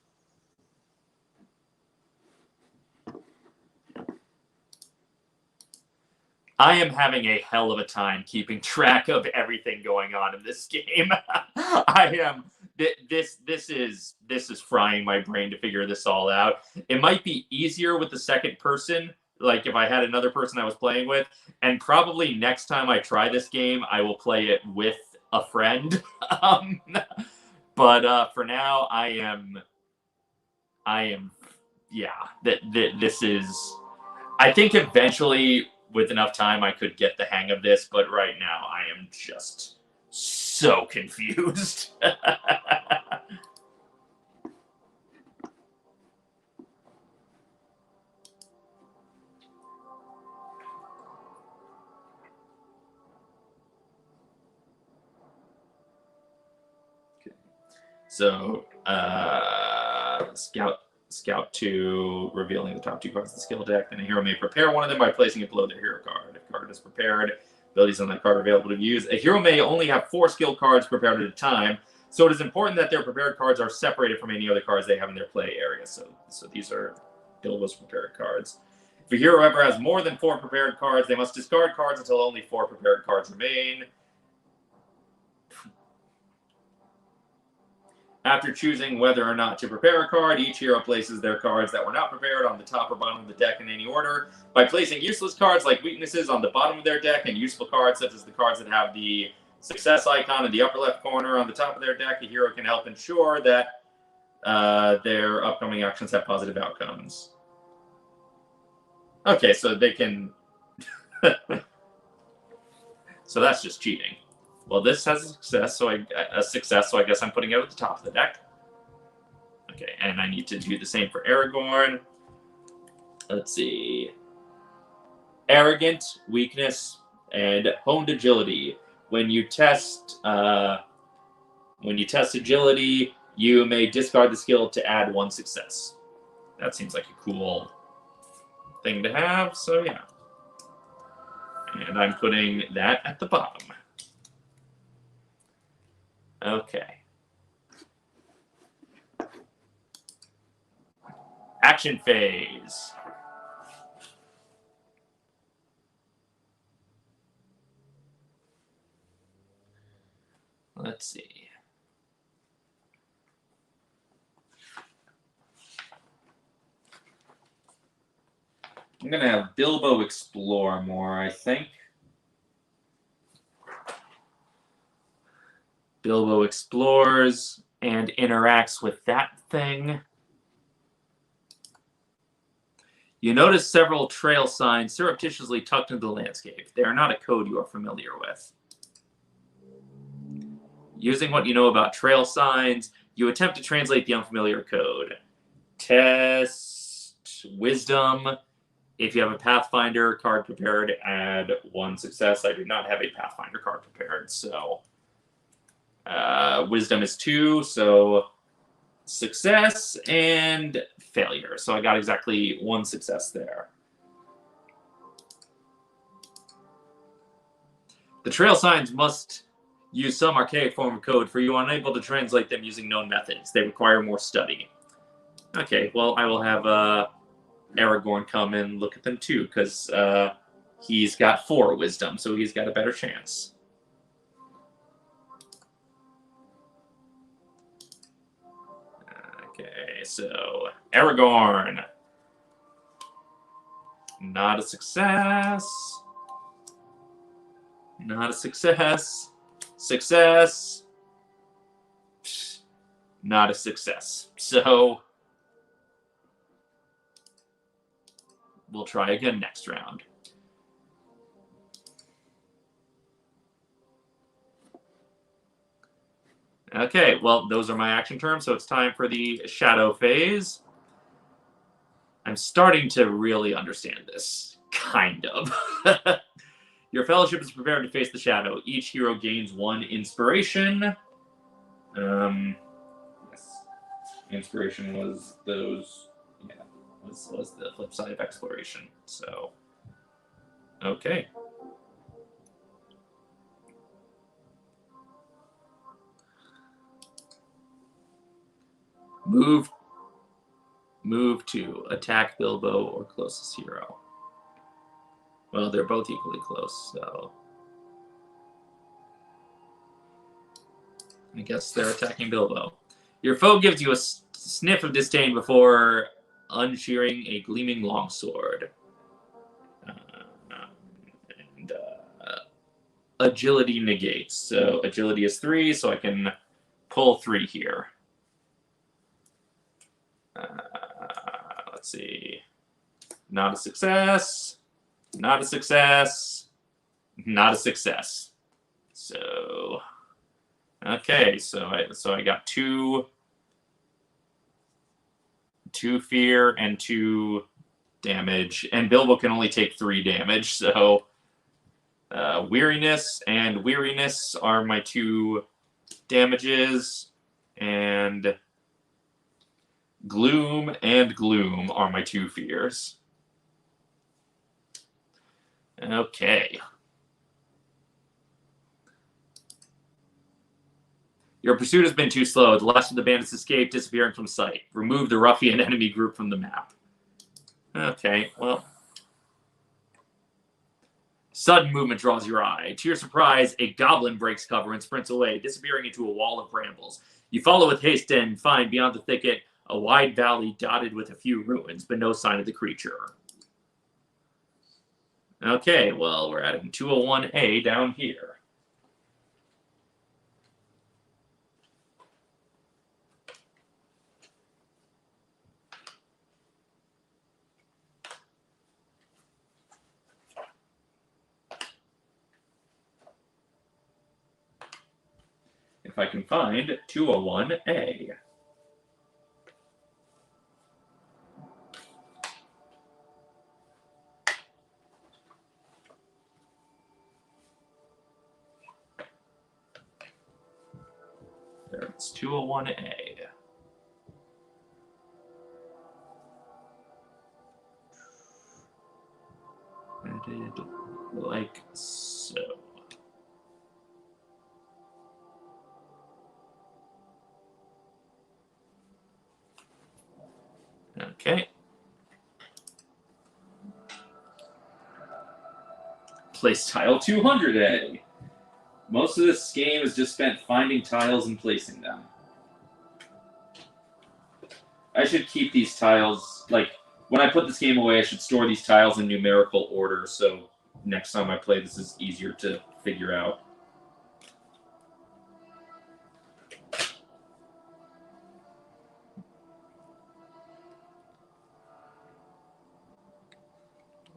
I am having a hell of a time keeping track of everything going on in this game. I am. This is frying my brain to figure this all out. It might be easier with the second person, like if I had another person I was playing with, and probably next time I try this game, I will play it with a friend. But for now, I am. Yeah. This is. I think eventually, with enough time, I could get the hang of this, but right now I am just so confused. Okay. So, Scout 2, revealing the top 2 cards of the skill deck. Then a hero may prepare one of them by placing it below their hero card. If a card is prepared, abilities on that card are available to use. A hero may only have 4 skill cards prepared at a time, so it is important that their prepared cards are separated from any other cards they have in their play area. So these are Bilbo's prepared cards. If a hero ever has more than 4 prepared cards, they must discard cards until only 4 prepared cards remain. After choosing whether or not to prepare a card, each hero places their cards that were not prepared on the top or bottom of the deck in any order. By placing useless cards like weaknesses on the bottom of their deck and useful cards such as the cards that have the success icon in the upper left corner on the top of their deck, a hero can help ensure that their upcoming actions have positive outcomes. Okay, so they can... So that's just cheating. Well, this has a success, so I guess I'm putting it at the top of the deck. Okay, and I need to do the same for Aragorn. Let's see. Arrogant, weakness, and honed agility. When you test agility, you may discard the skill to add 1 success. That seems like a cool thing to have, so yeah. And I'm putting that at the bottom. Okay. Action phase. Let's see. I'm going to have Bilbo explore more, I think. Bilbo explores and interacts with that thing. You notice several trail signs surreptitiously tucked into the landscape. They are not a code you are familiar with. Using what you know about trail signs, you attempt to translate the unfamiliar code. Test Wisdom. If you have a Pathfinder card prepared, add 1 success. I do not have a Pathfinder card prepared, so Wisdom is 2, so success and failure. So I got exactly 1 success there. The trail signs must use some archaic form of code, for you are unable to translate them using known methods. They require more study. Okay, well, I will have Aragorn come and look at them too, because he's got 4 wisdom, so he's got a better chance. Okay, so Aragorn. Not a success. Not a success. Success. Not a success. So we'll try again next round. Okay, well, those are my action terms, so it's time for the shadow phase. I'm starting to really understand this, kind of. Your fellowship is prepared to face the shadow. Each hero gains 1 inspiration. Yes. Inspiration was those, yeah, was the flip side of exploration. So, okay. Move to attack Bilbo or closest hero. Well, they're both equally close, so I guess they're attacking Bilbo. Your foe gives you a sniff of disdain before unshearing a gleaming longsword. And agility negates. So agility is 3, so I can pull 3 here. Let's see. Not a success. Not a success. Not a success. So, okay. So I got 2 fear and 2 damage, and Bilbo can only take 3 damage. So, weariness and weariness are my 2 damages, and gloom and gloom are my 2 fears. Okay. Your pursuit has been too slow. The last of the bandits escaped, disappearing from sight. Remove the ruffian enemy group from the map. Okay, well. Sudden movement draws your eye. To your surprise, a goblin breaks cover and sprints away, disappearing into a wall of brambles. You follow with haste and find beyond the thicket a wide valley dotted with a few ruins, but no sign of the creature. Okay, well, we're adding 201A down here. If I can find 201A. There's 201A. Added like so. Okay. Place tile 200A. Most of this game is just spent finding tiles and placing them. I should keep these tiles, like, When I put this game away, I should store these tiles in numerical order, so next time I play this is easier to figure out.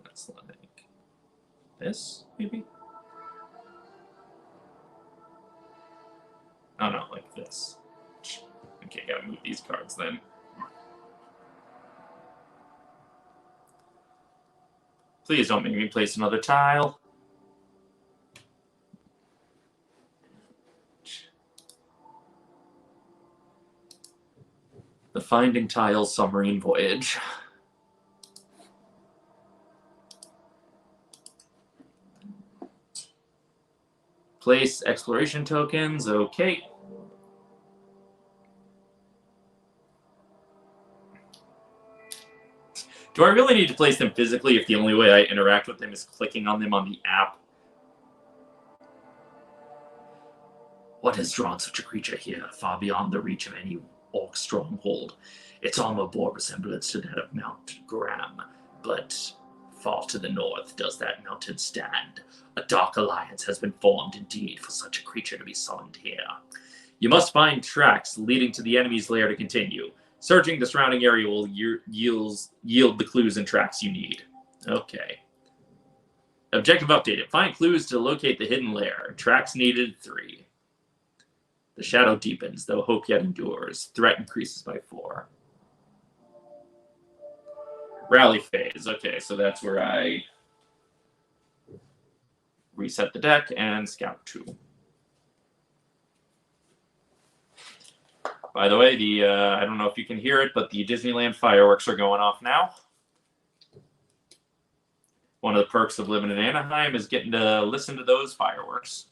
That's like this, maybe? Oh no, like this. Okay, gotta move these cards then. Please don't make me place another tile. The Finding Tiles Submarine Voyage. Place exploration tokens, okay. Do I really need to place them physically if the only way I interact with them is clicking on them on the app? What has drawn such a creature here, far beyond the reach of any orc stronghold? Its armor bore resemblance to that of Mount Graham, but far to the north does that mountain stand. A dark alliance has been formed indeed for such a creature to be summoned here. You must find tracks leading to the enemy's lair to continue. Searching the surrounding area will yield the clues and tracks you need. Okay. Objective updated. Find clues to locate the hidden lair. Tracks needed 3. The shadow deepens, though hope yet endures. Threat increases by 4. Rally phase. Okay, so that's where I reset the deck and scout 2. By the way, I don't know if you can hear it, but the Disneyland fireworks are going off now. One of the perks of living in Anaheim is getting to listen to those fireworks.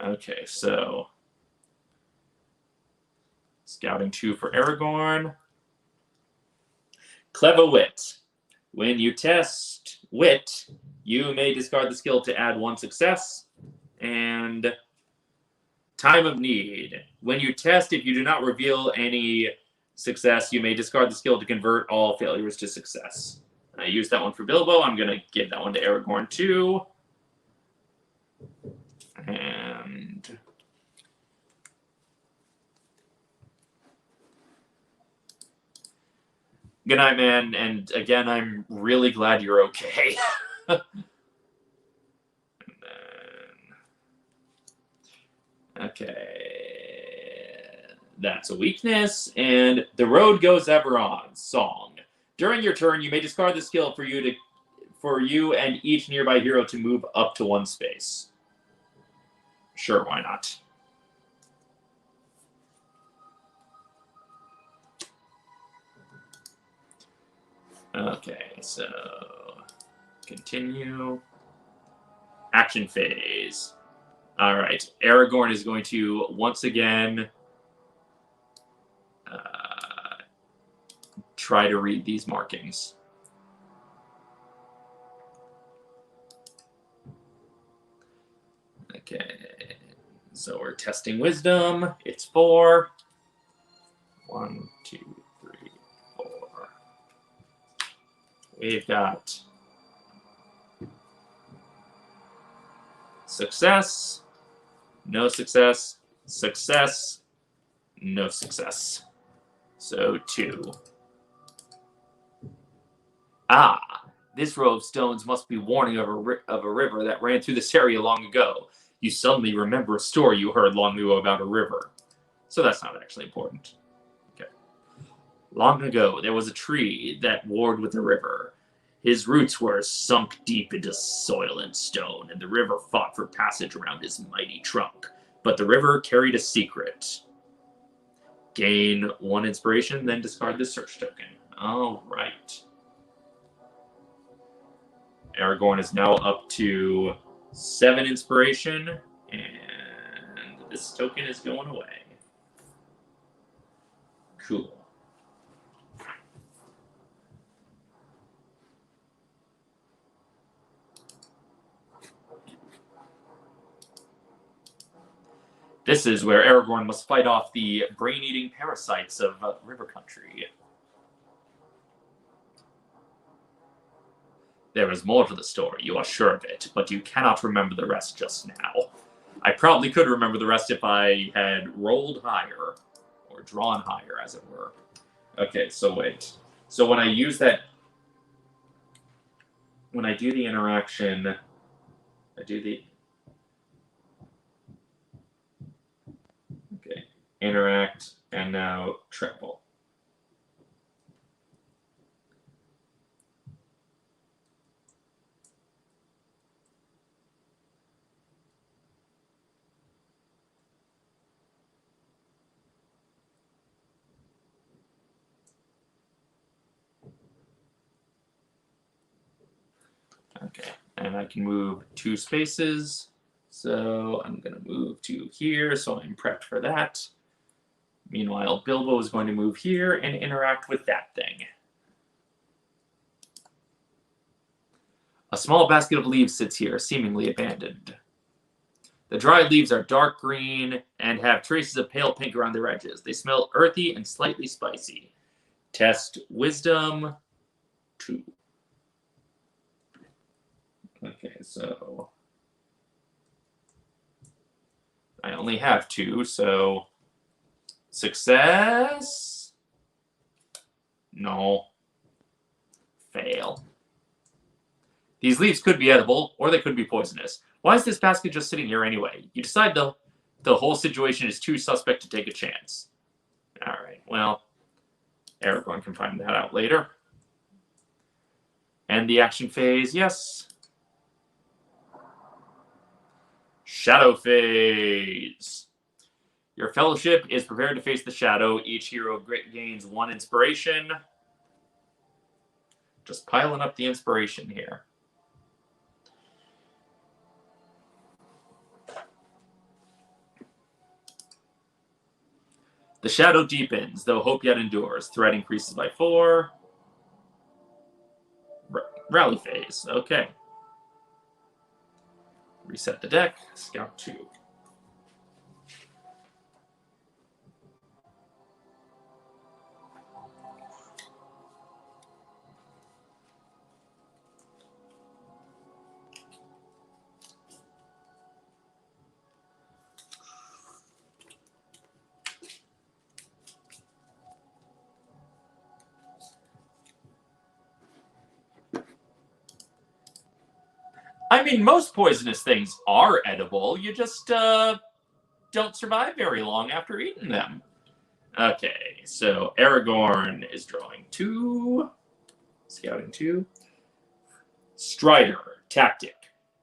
Okay, so scouting 2 for Aragorn. Clever Wit. When you test Wit, you may discard the skill to add 1 success. And Time of Need. When you test, if you do not reveal any success, you may discard the skill to convert all failures to success. I used that one for Bilbo. I'm going to give that one to Aragorn too. And good night, man. And again, I'm really glad you're okay. And then, okay, that's a weakness. And the road goes ever on. Song. During your turn, you may discard the skill for you and each nearby hero to move up to 1 space. Sure, why not? Okay, so continue. Action phase. All right, Aragorn is going to once again try to read these markings. Okay, so we're testing wisdom. It's 4. 1, 2, 3, 4. We've got success, no success, success, no success. So 2. Ah, this row of stones must be warning of a river that ran through this area long ago. You suddenly remember a story you heard long ago about a river. So that's not actually important. Okay. Long ago, there was a tree that warred with the river. His roots were sunk deep into soil and stone, and the river fought for passage around his mighty trunk. But the river carried a secret. Gain 1 inspiration, then discard the search token. All right. Aragorn is now up to 7 inspiration, and this token is going away. Cool. This is where Aragorn must fight off the brain-eating parasites of River Country. There is more to the story, you are sure of it, but you cannot remember the rest just now. I probably could remember the rest if I had rolled higher, or drawn higher, as it were. Okay, so wait. So when I use that... When I do the interaction... I do the... Okay. Interact, and now travel. Okay, and I can move 2 spaces. So I'm going to move to here, so I'm prepped for that. Meanwhile, Bilbo is going to move here and interact with that thing. A small basket of leaves sits here, seemingly abandoned. The dried leaves are dark green and have traces of pale pink around their edges. They smell earthy and slightly spicy. Test Wisdom 2. Okay, so I only have 2, so success? No. Fail. These leaves could be edible, or they could be poisonous. Why is this basket just sitting here anyway? You decide the whole situation is too suspect to take a chance. Alright, well, Aragorn can find that out later. End the action phase, yes. Shadow phase. Your fellowship is prepared to face the shadow. Each hero gains 1 inspiration. Just piling up the inspiration here. The shadow deepens, though hope yet endures. Threat increases by 4. Rally phase. Okay. Reset the deck. Scout 2. I mean, most poisonous things are edible. You just don't survive very long after eating them. Okay, so Aragorn is drawing 2. Scouting 2. Strider. Tactic.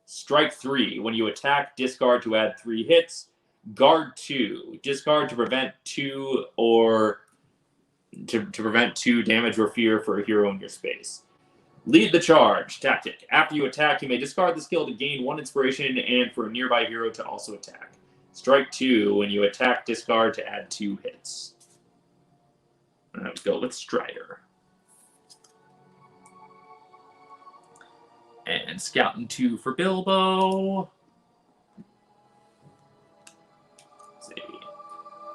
Strike 3. When you attack, discard to add 3 hits. Guard 2. Discard to prevent 2 or... to prevent 2 damage or fear for a hero in your space. Lead the charge. Tactic. After you attack, you may discard the skill to gain 1 inspiration and for a nearby hero to also attack. Strike 2. When you attack, discard to add 2 hits. Let's go with Strider. And Scouting 2 for Bilbo. Let's see.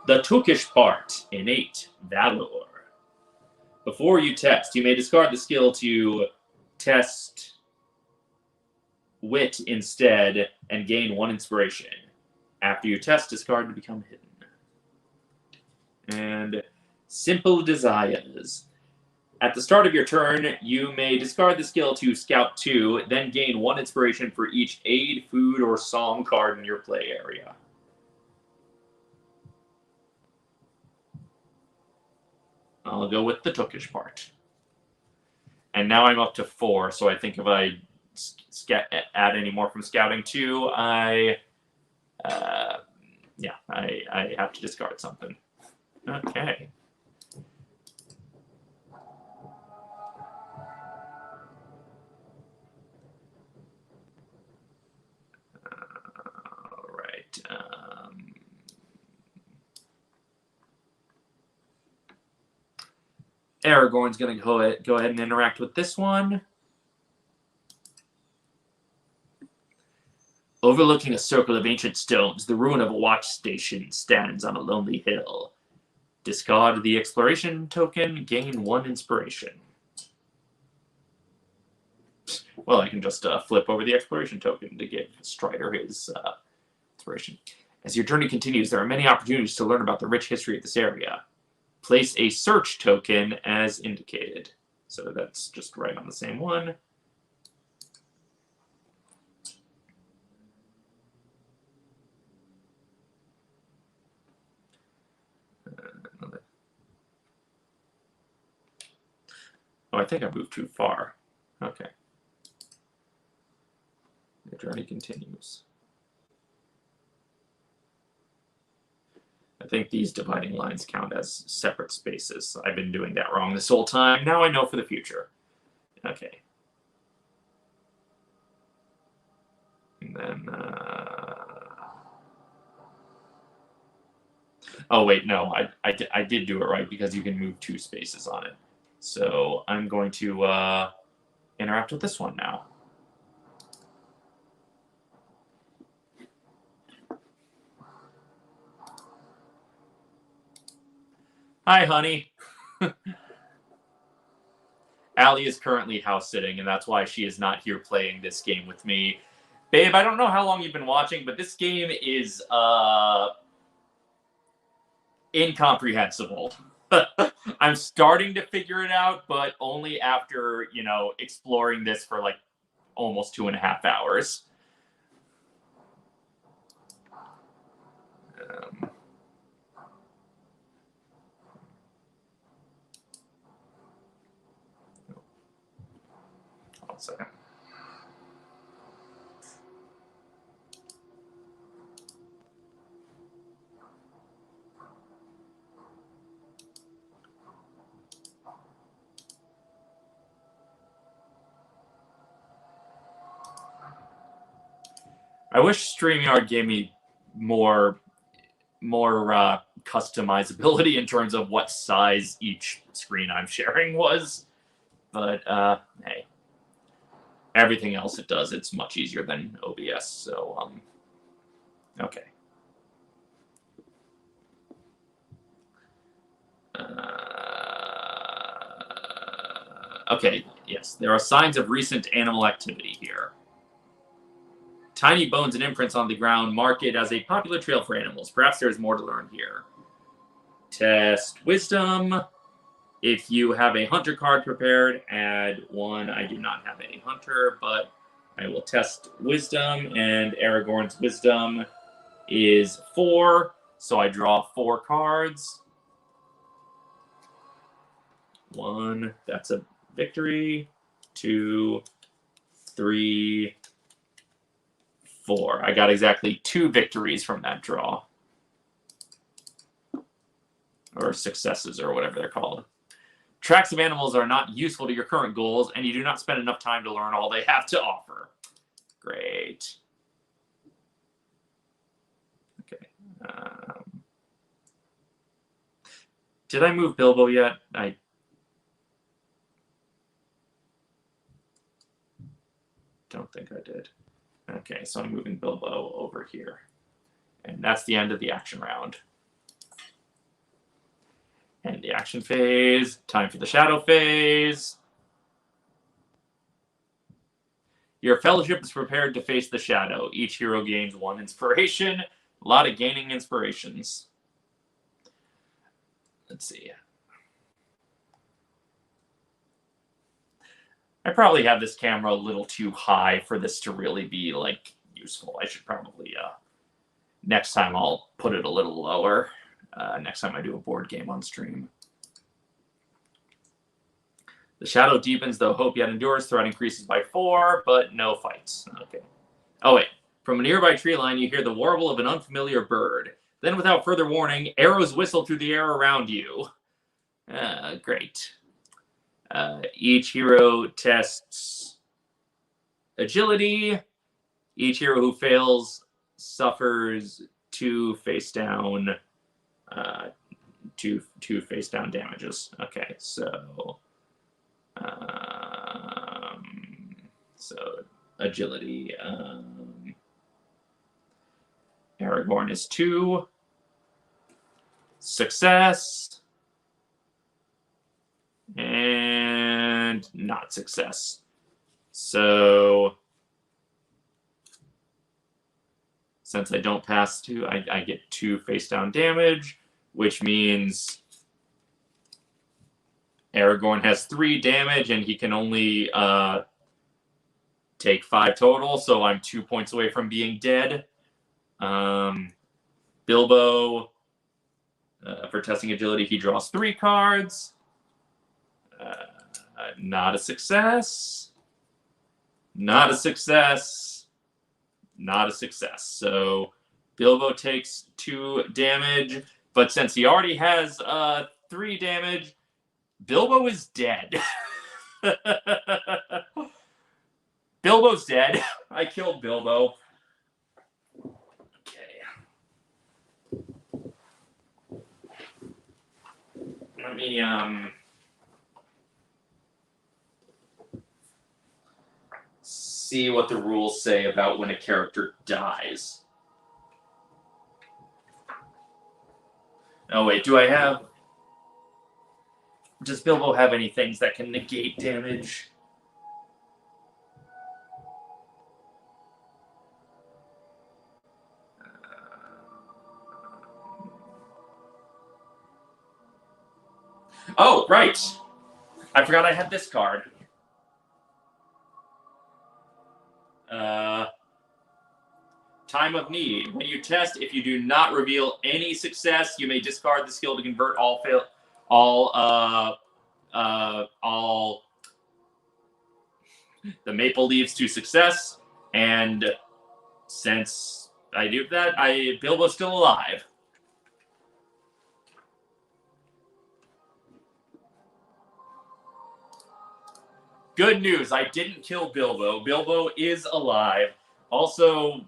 The Tookish part. Innate Valor. Before you test, you may discard the skill to test Wit instead and gain 1 inspiration. After you test, discard to become hidden. And Simple Desires. At the start of your turn, you may discard the skill to Scout 2, then gain 1 inspiration for each aid, food, or song card in your play area. I'll go with the Tookish part. And now I'm up to 4, so I think if I add any more from Scouting 2, I have to discard something. Okay. All right. Aragorn's going to go ahead and interact with this one. Overlooking a circle of ancient stones, the ruin of a watch station stands on a lonely hill. Discard the exploration token, gain 1 inspiration. Well, I can just flip over the exploration token to give Strider his inspiration. As your journey continues, there are many opportunities to learn about the rich history of this area. Place a search token as indicated. So that's just right on the same one. Oh, I think I moved too far. Okay. The journey continues. I think these dividing lines count as separate spaces. I've been doing that wrong this whole time. Now I know for the future. Okay. And then... Oh, wait, no. I did do it right because you can move 2 spaces on it. So I'm going to interact with this one now. Hi, honey. Allie is currently house sitting, and that's why she is not here playing this game with me. Babe, I don't know how long you've been watching, but this game is incomprehensible. I'm starting to figure it out, but only after, you know, exploring this for like almost 2.5 hours. One second. I wish StreamYard gave me more customizability in terms of what size each screen I'm sharing was. But, hey. Everything else it does, it's much easier than OBS, so, okay. Okay, yes, there are signs of recent animal activity here. Tiny bones and imprints on the ground mark it as a popular trail for animals. Perhaps there's more to learn here. Test wisdom. If you have a hunter card prepared, add 1. I do not have a hunter, but I will test wisdom, and Aragorn's wisdom is 4, so I draw 4 cards. 1, that's a victory. 2, 3, 4. I got exactly 2 victories from that draw. Or successes, or whatever they're called. Tracks of animals are not useful to your current goals, and you do not spend enough time to learn all they have to offer. Great. Okay. Did I move Bilbo yet? I don't think I did. Okay, so I'm moving Bilbo over here. And that's the end of the action round. And the action phase. Time for the shadow phase. Your fellowship is prepared to face the shadow. Each hero gains 1 inspiration. A lot of gaining inspirations. Let's see. I probably have this camera a little too high for this to really be, like, useful. I should probably, next time I'll put it a little lower. Next time I do a board game on stream. The shadow deepens, though hope yet endures. Threat increases by 4, but no fights. Okay. Oh, wait. From a nearby tree line, you hear the warble of an unfamiliar bird. Then, without further warning, arrows whistle through the air around you. Great. Each hero tests agility. Each hero who fails suffers 2 face down damages. Okay, so agility. Aragorn is 2. Success. And not success. So since I don't pass 2, I get 2 face down damage, which means Aragorn has 3 damage and he can only take 5 total, so I'm 2 points away from being dead. Bilbo, for testing agility, he draws 3 cards. Not a success. Not a success. Not a success. So Bilbo takes 2 damage, but since he already has 3 damage, Bilbo is dead. Bilbo's dead. I killed Bilbo. Okay. Let me see what the rules say about when a character dies. Oh wait, does Bilbo have any things that can negate damage? Oh, right. I forgot I had this card. Time of Need. When you test, if you do not reveal any success, you may discard the skill to convert all the maple leaves to success. And since I do that, Bilbo's still alive. Good news, I didn't kill Bilbo. Bilbo is alive. Also,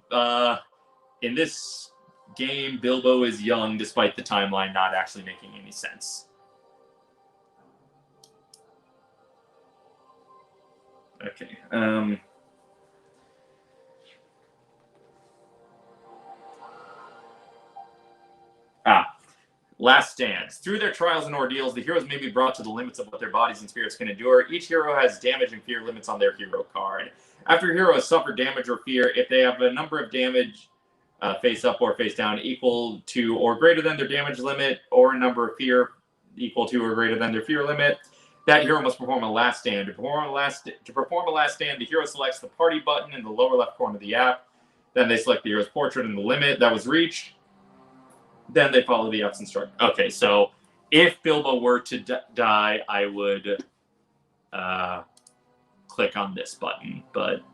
in this game, Bilbo is young, despite the timeline not actually making any sense. Okay. Last stands. Through their trials and ordeals, the heroes may be brought to the limits of what their bodies and spirits can endure. Each hero has damage and fear limits on their hero card. After a hero has suffered damage or fear, if they have a number of damage face up or face down equal to or greater than their damage limit, or a number of fear equal to or greater than their fear limit, that hero must perform a last stand. To perform a last stand, the hero selects the party button in the lower left corner of the app. Then they select the hero's portrait and the limit that was reached. Then they follow the app's instructions. Okay, so if Bilbo were to die, I would click on this button. But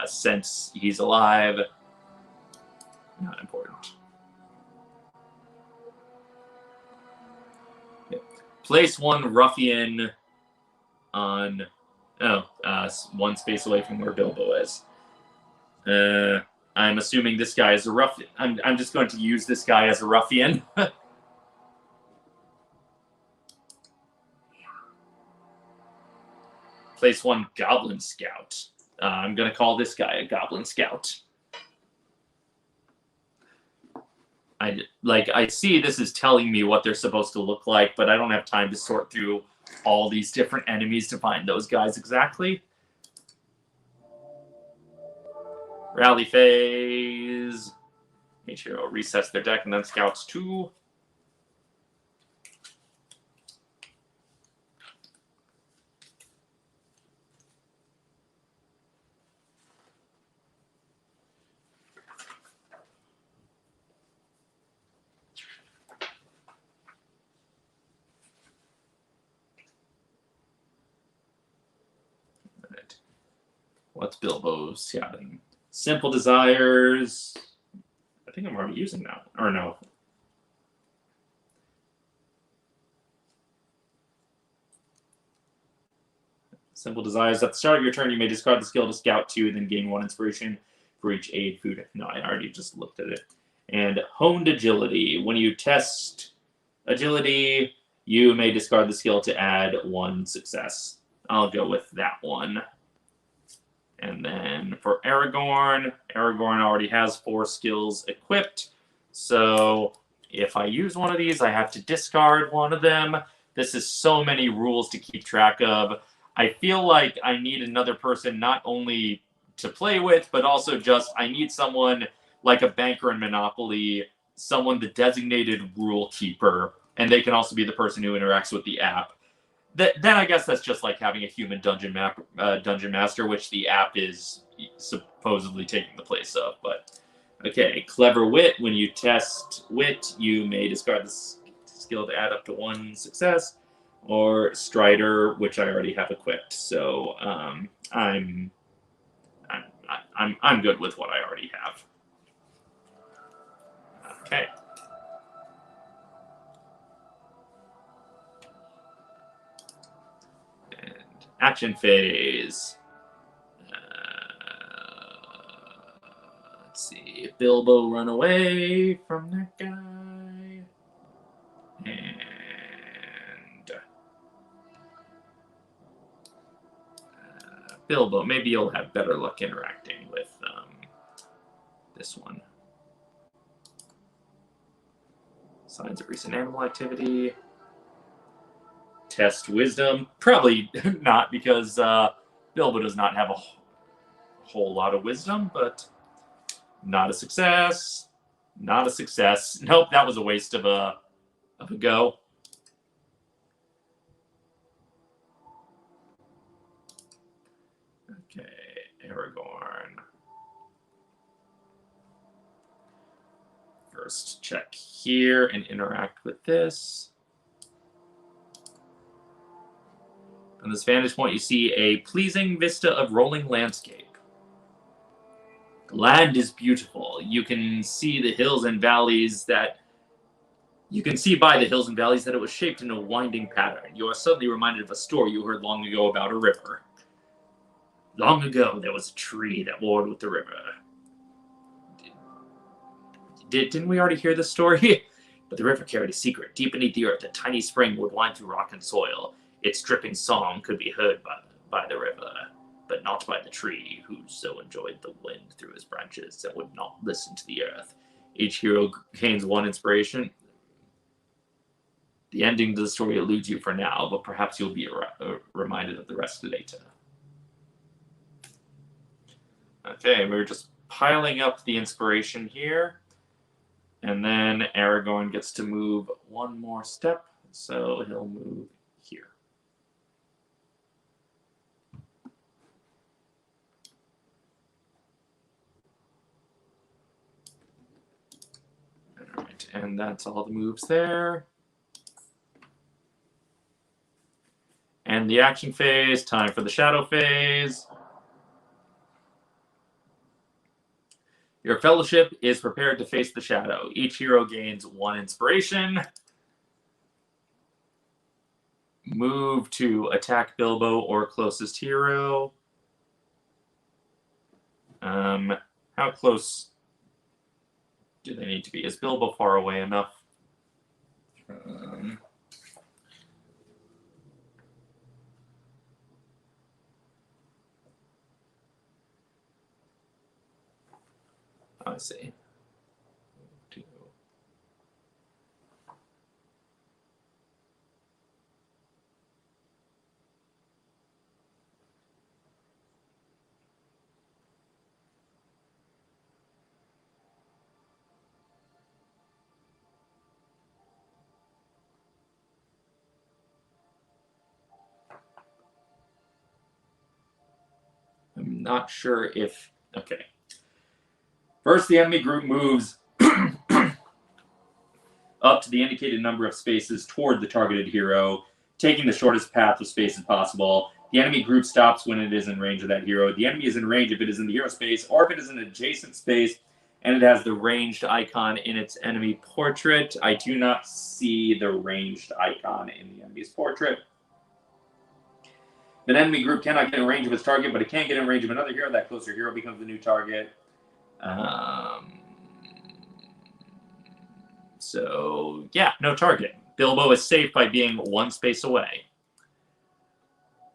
since he's alive, not important. Okay. Place 1 ruffian on... one space away from where Bilbo is. I'm assuming this guy is a ruffian. I'm just going to use this guy as a ruffian. Place 1 Goblin Scout. I'm going to call this guy a Goblin Scout. I see this is telling me what they're supposed to look like, but I don't have time to sort through all these different enemies to find those guys exactly. Rally phase. Each hero resets their deck and then scouts 2. Right. What's Bilbo scouting? Simple Desires. I think I'm already using that. Or no. Simple Desires. At the start of your turn, you may discard the skill to scout 2, then gain 1 inspiration for each aid food. No, I already just looked at it. And Honed Agility. When you test agility, you may discard the skill to add 1 success. I'll go with that one. And then for Aragorn, Aragorn already has 4 skills equipped. So if I use one of these, I have to discard one of them. This is so many rules to keep track of. I feel like I need another person not only to play with, but also just I need someone like a banker in Monopoly, someone the designated rule keeper, and they can also be the person who interacts with the app. Then I guess that's just like having a human dungeon master, which the app is supposedly taking the place of. But okay, clever wit. When you test wit, you may discard the skill to add up to 1 success, or Strider, which I already have equipped. So I'm good with what I already have. Okay. And action phase. Let's see. Bilbo run away from that guy. And Bilbo, maybe you'll have better luck interacting with this one. Signs of recent animal activity. Test wisdom. Probably not, because Bilbo does not have a whole lot of wisdom, but not a success. Not a success. Nope, that was a waste of a go. Okay, Aragorn. First check here and interact with this. From this vantage point, you see a pleasing vista of rolling landscape. The land is beautiful. You can see the hills and valleys that... You can see by the hills and valleys that it was shaped in a winding pattern. You are suddenly reminded of a story you heard long ago about a river. Long ago, there was a tree that warred with the river. Didn't we already hear this story? But the river carried a secret. Deep beneath the earth, a tiny spring would wind through rock and soil. Its dripping song could be heard by the river, but not by the tree, who so enjoyed the wind through his branches and would not listen to the earth. Each hero gains 1 inspiration. The ending to the story eludes you for now, but perhaps you'll be reminded of the rest later. Okay, we're just piling up the inspiration here. And then Aragorn gets to move 1 more step, so he'll move here. All right, and that's all the moves there. And the action phase, time for the shadow phase. Your fellowship is prepared to face the shadow. Each hero gains 1 inspiration. Move to attack Bilbo or closest hero. How close do they need to be? Is Bilbo far away enough? I see. I'm not sure if... Okay. First, the enemy group moves up to the indicated number of spaces toward the targeted hero, taking the shortest path of spaces possible. The enemy group stops when it is in range of that hero. The enemy is in range if it is in the hero space, or if it is in an adjacent space, and it has the ranged icon in its enemy portrait. I do not see the ranged icon in the enemy's portrait. An enemy group cannot get in range of its target, but it can get in range of another hero. That closer hero becomes the new target. So, yeah, no target. Bilbo is safe by being 1 space away.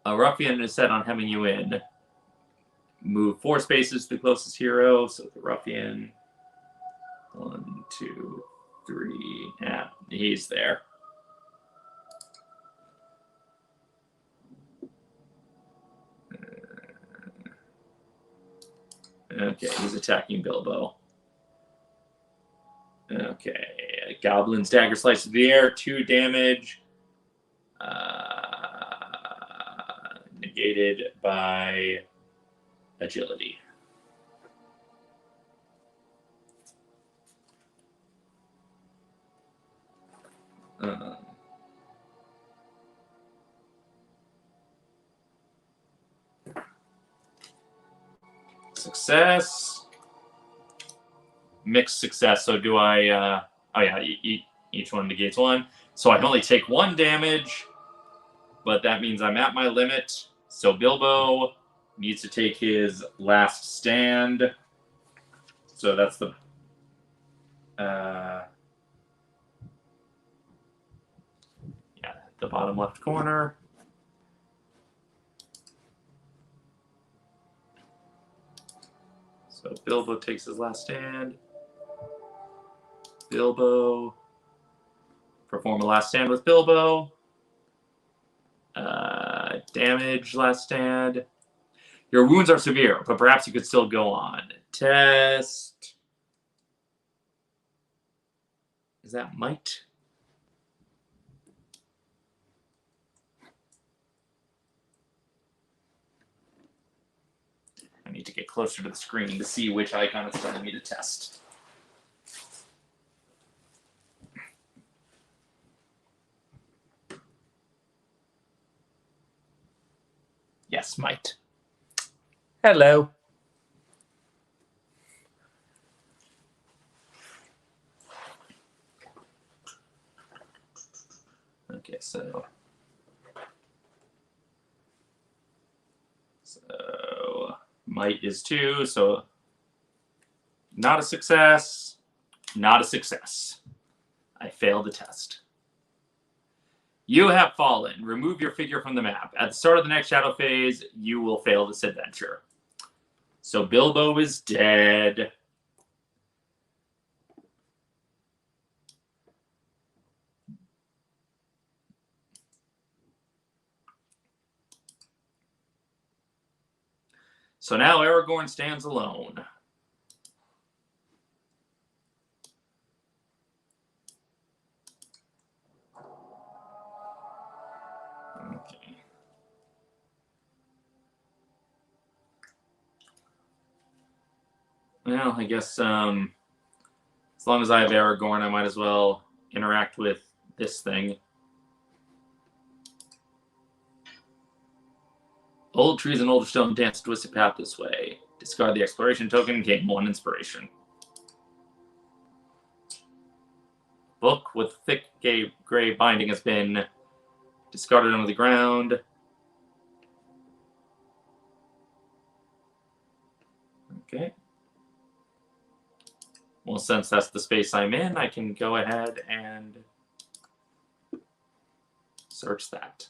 A ruffian is set on hemming you in. move 4 spaces to the closest hero. So the ruffian. 1, 2, 3. Yeah, he's there. Okay, he's attacking Bilbo. Okay, Goblin's dagger slices the air, 2 damage. Negated by agility. Success. Mixed success. So do I... oh yeah, each one negates 1. So I can only take 1 damage, but that means I'm at my limit. So Bilbo needs to take his last stand. So that's the... yeah, the bottom left corner. So Bilbo takes his last stand. Bilbo. Perform a last stand with Bilbo. Damage last stand. Your wounds are severe, but perhaps you could still go on. Test. Is that might? I need to get closer to the screen to see which icon it's telling me to test. Yes, might. Hello. Okay, so might is 2, so not a success, not a success. I failed the test. You have fallen. Remove your figure from the map. At the start of the next shadow phase, you will fail this adventure. So Bilbo is dead. So now Aragorn stands alone. Okay. Well, I guess as long as I have Aragorn, I might as well interact with this thing. Old trees and older stone dance a twisted path this way. Discard the exploration token and gain 1 inspiration. Book with thick gray binding has been discarded onto the ground. Okay. Well, since that's the space I'm in, I can go ahead and search that.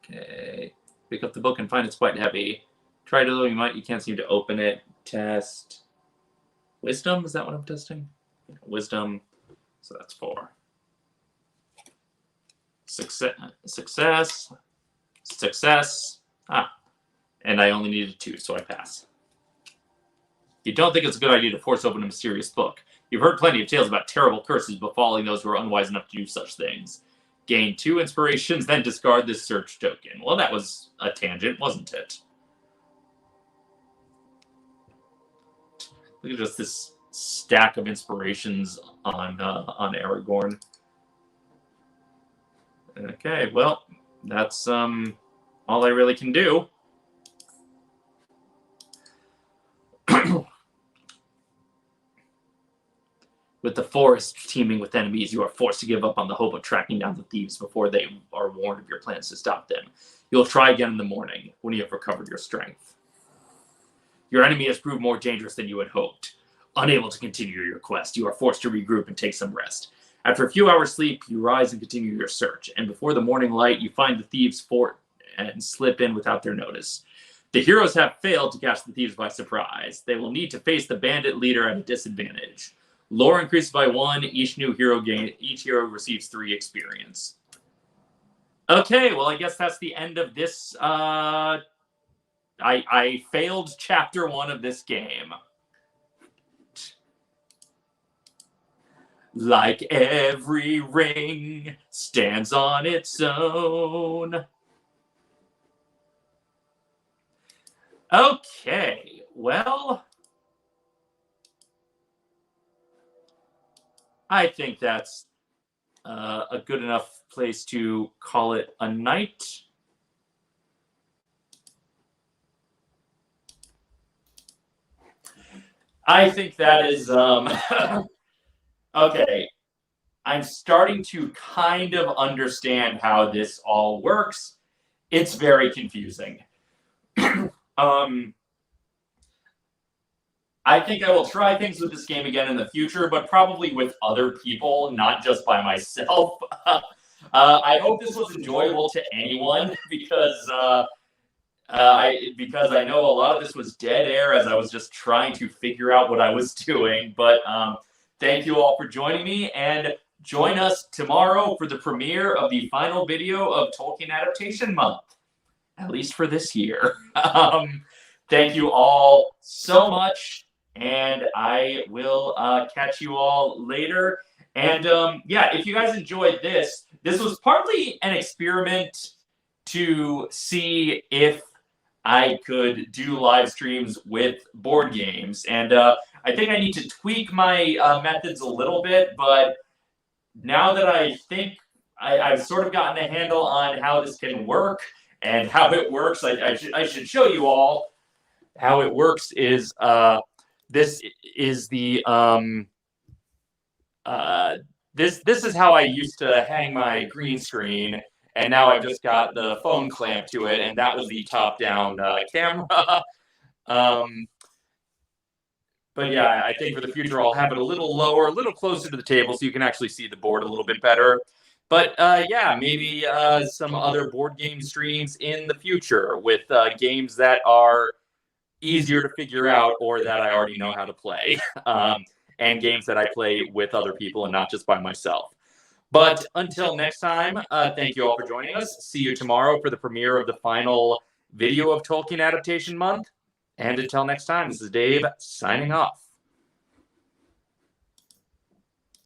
Okay. Pick up the book and find it's quite heavy. Try to, though you can't seem to open it. Test. Wisdom? Is that what I'm testing? Wisdom. So that's 4. Success. Ah. And I only needed 2, so I pass. You don't think it's a good idea to force open a mysterious book. You've heard plenty of tales about terrible curses befalling those who are unwise enough to do such things. Gain 2 inspirations, then discard this search token. Well, that was a tangent, wasn't it? Look at just this stack of inspirations on Aragorn. Okay, well, that's all I really can do. With the forest teeming with enemies, you are forced to give up on the hope of tracking down the thieves before they are warned of your plans to stop them. You'll try again in the morning, when you have recovered your strength. Your enemy has proved more dangerous than you had hoped. Unable to continue your quest, you are forced to regroup and take some rest. After a few hours sleep, you rise and continue your search, and before the morning light, you find the thieves' fort and slip in without their notice. The heroes have failed to catch the thieves by surprise. They will need to face the bandit leader at a disadvantage. Lore increases by 1. Each hero receives 3 experience. Okay, well, I guess that's the end of this. I failed chapter 1 of this game. Like every ring stands on its own. Okay, well, I think that's a good enough place to call it a night. I think that is okay. I'm starting to kind of understand how this all works. It's very confusing. I think I will try things with this game again in the future, but probably with other people, not just by myself. I hope this was enjoyable to anyone because I know a lot of this was dead air as I was just trying to figure out what I was doing. But thank you all for joining me, and join us tomorrow for the premiere of the final video of Tolkien Adaptation Month, at least for this year. Thank you all so much, and I will catch you all later. And yeah, if you guys enjoyed this was partly an experiment to see if I could do live streams with board games. And I think I need to tweak my methods a little bit, but now that I think I've sort of gotten a handle on how this can work and how it works, I should show you all how it works. Is this is the this is how I used to hang my green screen, and now I've just got the phone clamp to it, and that was the top-down camera. But yeah, I think for the future I'll have it a little lower, a little closer to the table, so you can actually see the board a little bit better. But yeah, maybe some other board game streams in the future with games that are easier to figure out or that I already know how to play, and games that I play with other people and not just by myself. But until next time, thank you all for joining us. See you tomorrow for the premiere of the final video of Tolkien Adaptation Month. And until next time, this is Dave signing off.